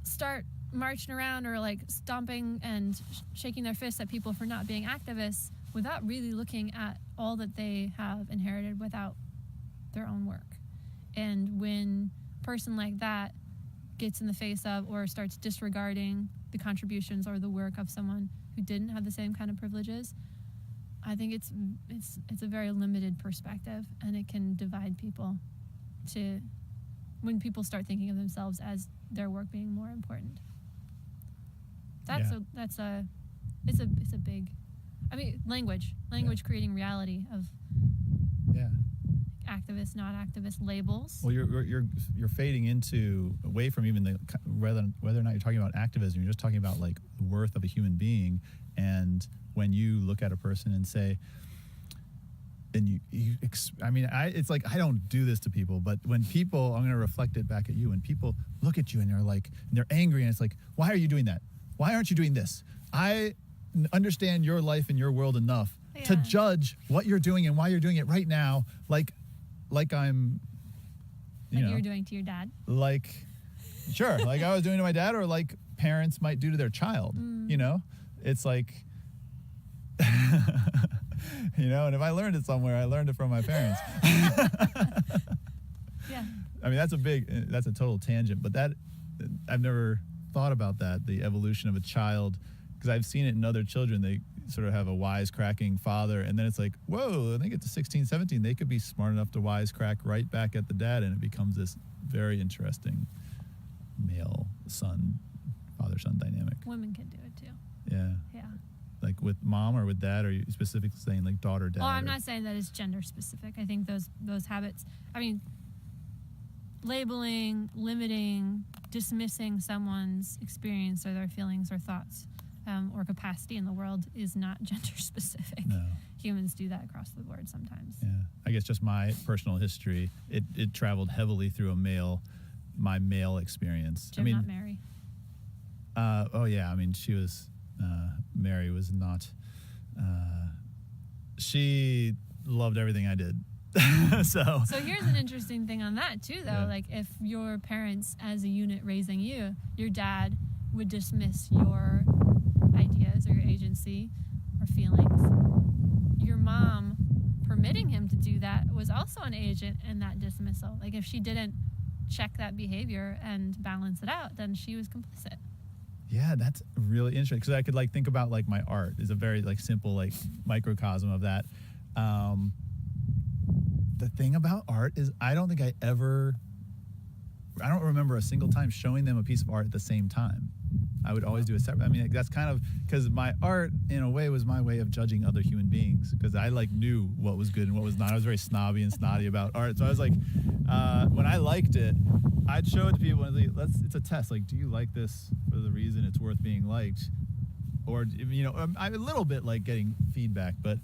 Speaker 5: start marching around or like stomping and shaking their fists at people for not being activists without really looking at all that they have inherited without their own work. And when a person like that gets in the face of or starts disregarding the contributions or the work of someone who didn't have the same kind of privileges, I think it's a very limited perspective, and it can divide people to when people start thinking of themselves as their work being more important. It's a big, I mean, language creating reality of activist, not activist labels.
Speaker 3: Well, you're fading into away from even the whether or not you're talking about activism. You're just talking about like the worth of a human being. And when you look at a person and say, and it's like, I don't do this to people, but when people, I'm going to reflect it back at you. When people look at you and they're angry, and it's like, why are you doing that? Why aren't you doing this? I understand your life and your world enough to judge what you're doing and why you're doing it right now. Like I'm,
Speaker 5: you're doing to your dad.
Speaker 3: Like, sure. Like I was doing to my dad, or like parents might do to their child, it's like, and if I learned it somewhere, I learned it from my parents.
Speaker 5: Yeah.
Speaker 3: I mean, that's a total tangent, but that I've never thought about that, the evolution of a child, because I've seen it in other children. They sort of have a wisecracking father, and then it's like, whoa, I think it's 16, 17, they could be smart enough to wisecrack right back at the dad, and it becomes this very interesting male-son, father-son dynamic.
Speaker 5: Women can do it too.
Speaker 3: Yeah.
Speaker 5: Yeah.
Speaker 3: Like with mom or with dad, or are you specifically saying like daughter, dad?
Speaker 5: Oh, I'm not saying that it's gender specific. I think those habits, I mean, labeling, limiting, dismissing someone's experience or their feelings or thoughts or capacity in the world is not gender specific.
Speaker 3: No.
Speaker 5: Humans do that across the board sometimes.
Speaker 3: Yeah. I guess just my personal history, it traveled heavily through my male experience.
Speaker 5: Jim, not Mary.
Speaker 3: I mean, she was, Mary was not, she loved everything I did. So
Speaker 5: here's an interesting thing on that too, though.
Speaker 3: Yeah.
Speaker 5: Like if your parents as a unit raising you, your dad would dismiss your ideas or your agency or feelings, your mom permitting him to do that was also an agent in that dismissal. Like if she didn't check that behavior and balance it out, then she was complicit.
Speaker 3: yeah, that's really interesting, because I could like think about like my art is a very like simple like microcosm of that. The thing about art is I don't remember a single time showing them a piece of art at the same time. I would always do a separate. I mean, that's kind of because my art, in a way, was my way of judging other human beings, because I like knew what was good and what was not. I was very snobby and snotty about art, so I was like, when I liked it, I'd show it to people and like, it's a test. Like, do you like this for the reason it's worth being liked, or I'm a little bit like getting feedback. But,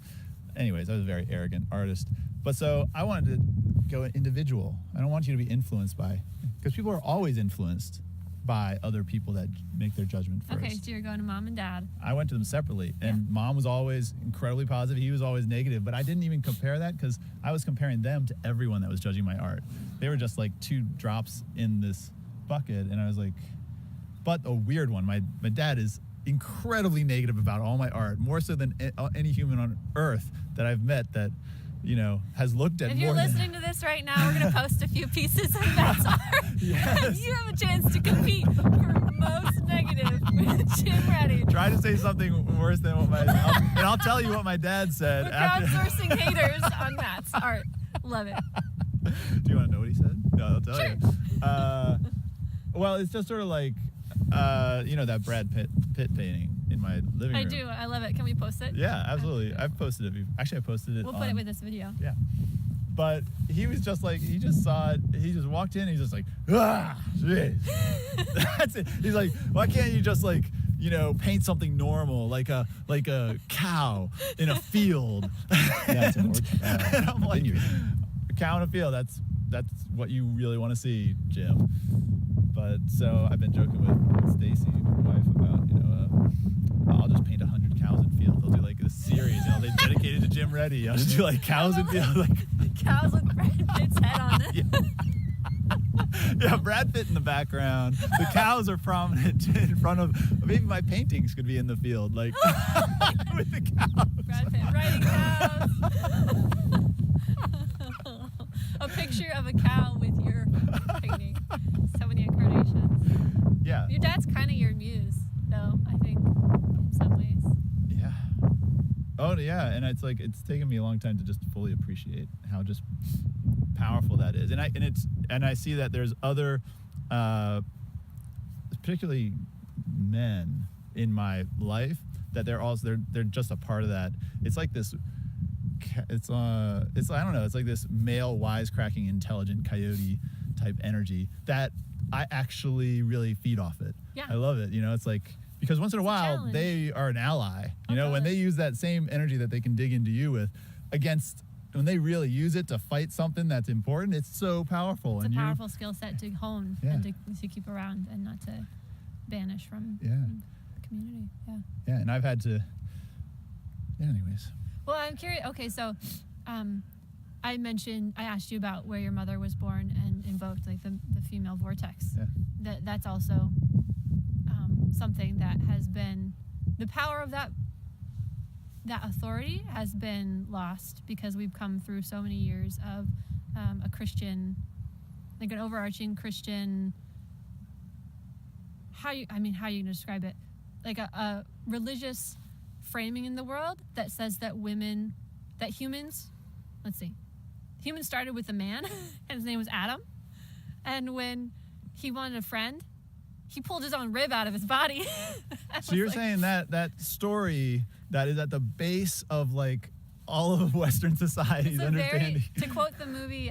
Speaker 3: anyways, I was a very arrogant artist. But so I wanted to go individual. I don't want you to be influenced by, because people are always influenced by other people that make their judgment first.
Speaker 5: Okay, so you're going to mom and dad.
Speaker 3: I went to them separately, and mom was always incredibly positive. He was always negative, but I didn't even compare that, because I was comparing them to everyone that was judging my art. They were just like two drops in this bucket, and I was like, but a weird one. My dad is incredibly negative about all my art, more so than any human on earth that I've met that has looked at.
Speaker 5: If you're listening to this right now, we're going to post a few pieces of Matt's art.
Speaker 3: Yes.
Speaker 5: You have a chance to compete for most negative with Jim Reddy.
Speaker 3: Try to say something worse than what and I'll tell you what my dad said.
Speaker 5: We're crowdsourcing haters on Matt's art. Love it.
Speaker 3: Do you want to know what he said? No, I'll tell
Speaker 5: Sure.
Speaker 3: you. Well, it's just sort of like, that Brad Pitt painting in my living room.
Speaker 5: I do. I love it. Can we post it?
Speaker 3: Yeah, absolutely. I've posted it. Actually, I posted it.
Speaker 5: We'll put it with this video.
Speaker 3: Yeah. But he was just like, he just saw it. He just walked in. And he's just like, shit. That's it. He's like, why can't you just like, paint something normal, like a cow in a field?
Speaker 2: Yeah, it's an
Speaker 3: and I'm like, a cow in a field. That's what you really want to see, Jim. But so I've been joking with Stacy, my wife, about I'll just paint 100 cows in fields. I'll do like a series, they dedicated to Jim Reddy. I'll just do like cows in fields, like
Speaker 5: cows with Brad Pitt's head on it.
Speaker 3: Yeah. Yeah, Brad Pitt in the background. The cows are prominent in front of. Maybe my paintings could be in the field, like with the cows.
Speaker 5: Brad Pitt riding cows. A picture of a cow with your painting. So many incarnations.
Speaker 3: Yeah.
Speaker 5: Your dad's kind of your muse, though, I think, in some ways.
Speaker 3: Yeah. Oh yeah, and it's like it's taken me a long time to just fully appreciate how just powerful that is, and I see that there's other, particularly men in my life that they're just a part of that. It's like this. It's I don't know. It's like this male wisecracking intelligent coyote type energy that I actually really feed off it.
Speaker 5: Yeah.
Speaker 3: I love it. You know, it's like because once in a while
Speaker 5: challenge.
Speaker 3: they are an ally. You know, when
Speaker 5: totally.
Speaker 3: they use that same energy that they can dig into you with against when they really use it to fight something that's important, it's so powerful.
Speaker 5: It's
Speaker 3: and
Speaker 5: a powerful skill set to hone
Speaker 3: Yeah.
Speaker 5: and to keep around and not to banish from
Speaker 3: Yeah.
Speaker 5: the community. Yeah.
Speaker 3: Yeah, and I've had to. Anyways.
Speaker 5: Well, I'm curious. Okay, so I asked you about where your mother was born and invoked like the female vortex.
Speaker 3: Yeah.
Speaker 5: That's also something that has been the power of that authority has been lost because we've come through so many years of a Christian, like an overarching Christian. How you gonna describe it? Like a religious framing in the world that says that humans started with a man and his name was Adam, and when he wanted a friend, he pulled his own rib out of his body.
Speaker 3: So you're saying that story that is at the base of like all of Western society's understanding.
Speaker 5: To quote the movie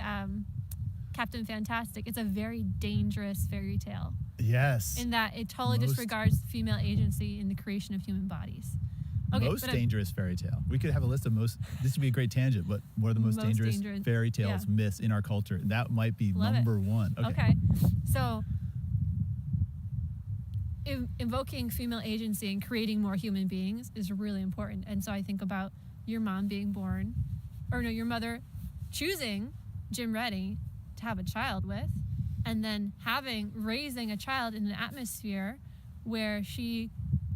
Speaker 5: Captain Fantastic, it's a very dangerous fairy tale
Speaker 3: Yes.
Speaker 5: in that it totally disregards female agency in the creation of human bodies. Okay,
Speaker 3: Most
Speaker 5: but
Speaker 3: dangerous fairy tale. We could have a list of this would be a great tangent, but what are the most dangerous fairy tales,
Speaker 5: yeah.
Speaker 3: myths in our culture? That might be
Speaker 5: Love
Speaker 3: number
Speaker 5: it.
Speaker 3: one.
Speaker 5: Okay. So invoking female agency and creating more human beings is really important. And so I think about your mom being born, your mother choosing Jim Reddy to have a child with, and then raising a child in an atmosphere where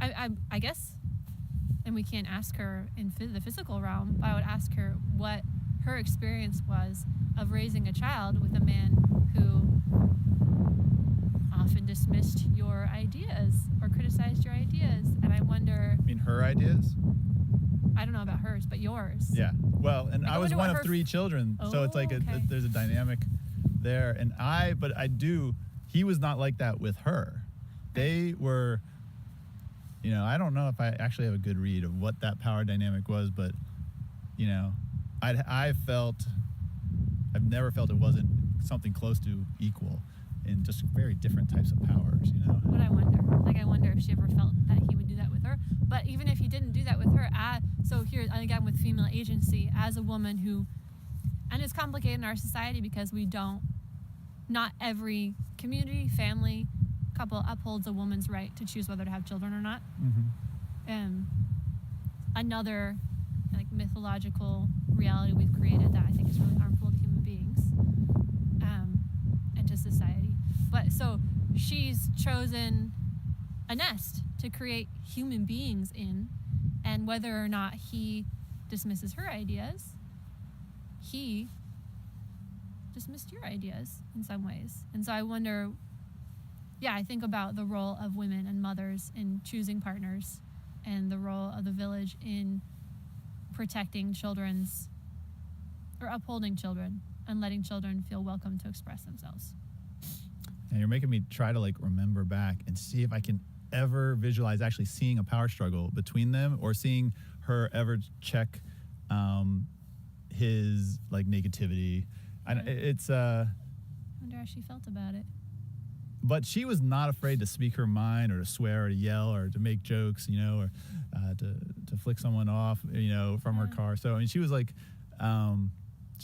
Speaker 5: I guess, and we can't ask her in the physical realm, but I would ask her what her experience was of raising a child with a man who often dismissed your ideas or criticized your ideas. And I wonder,
Speaker 3: I mean, her ideas?
Speaker 5: I don't know about hers, but yours.
Speaker 3: Yeah. Well, and
Speaker 5: Like,
Speaker 3: I was
Speaker 5: wonder
Speaker 3: one
Speaker 5: what
Speaker 3: of
Speaker 5: her
Speaker 3: 3 children, so it's like
Speaker 5: okay.
Speaker 3: there's a dynamic there. And he was not like that with her. They were, I don't know if I actually have a good read of what that power dynamic was, but, I've never felt it wasn't something close to equal in just very different types of powers,
Speaker 5: What I wonder if she ever felt that he would do that with her. But even if he didn't do that with her, so here again with female agency, as a woman who, and it's complicated in our society because not every community, family, couple upholds a woman's right to choose whether to have children or not.
Speaker 3: Mm-hmm.
Speaker 5: Another like mythological reality we've created that I think is really harmful to human beings and to society. But so she's chosen a nest to create human beings in, and whether or not he dismisses her ideas, he dismissed your ideas in some ways. And so I wonder, I think about the role of women and mothers in choosing partners and the role of the village in protecting upholding children and letting children feel welcome to express themselves.
Speaker 3: And you're making me try to remember back and see if I can ever visualize actually seeing a power struggle between them or seeing her ever check his negativity.
Speaker 5: I wonder how she felt about it.
Speaker 3: But she was not afraid to speak her mind or to swear or to yell or to make jokes, or to flick someone off, from her car. So, I mean, she was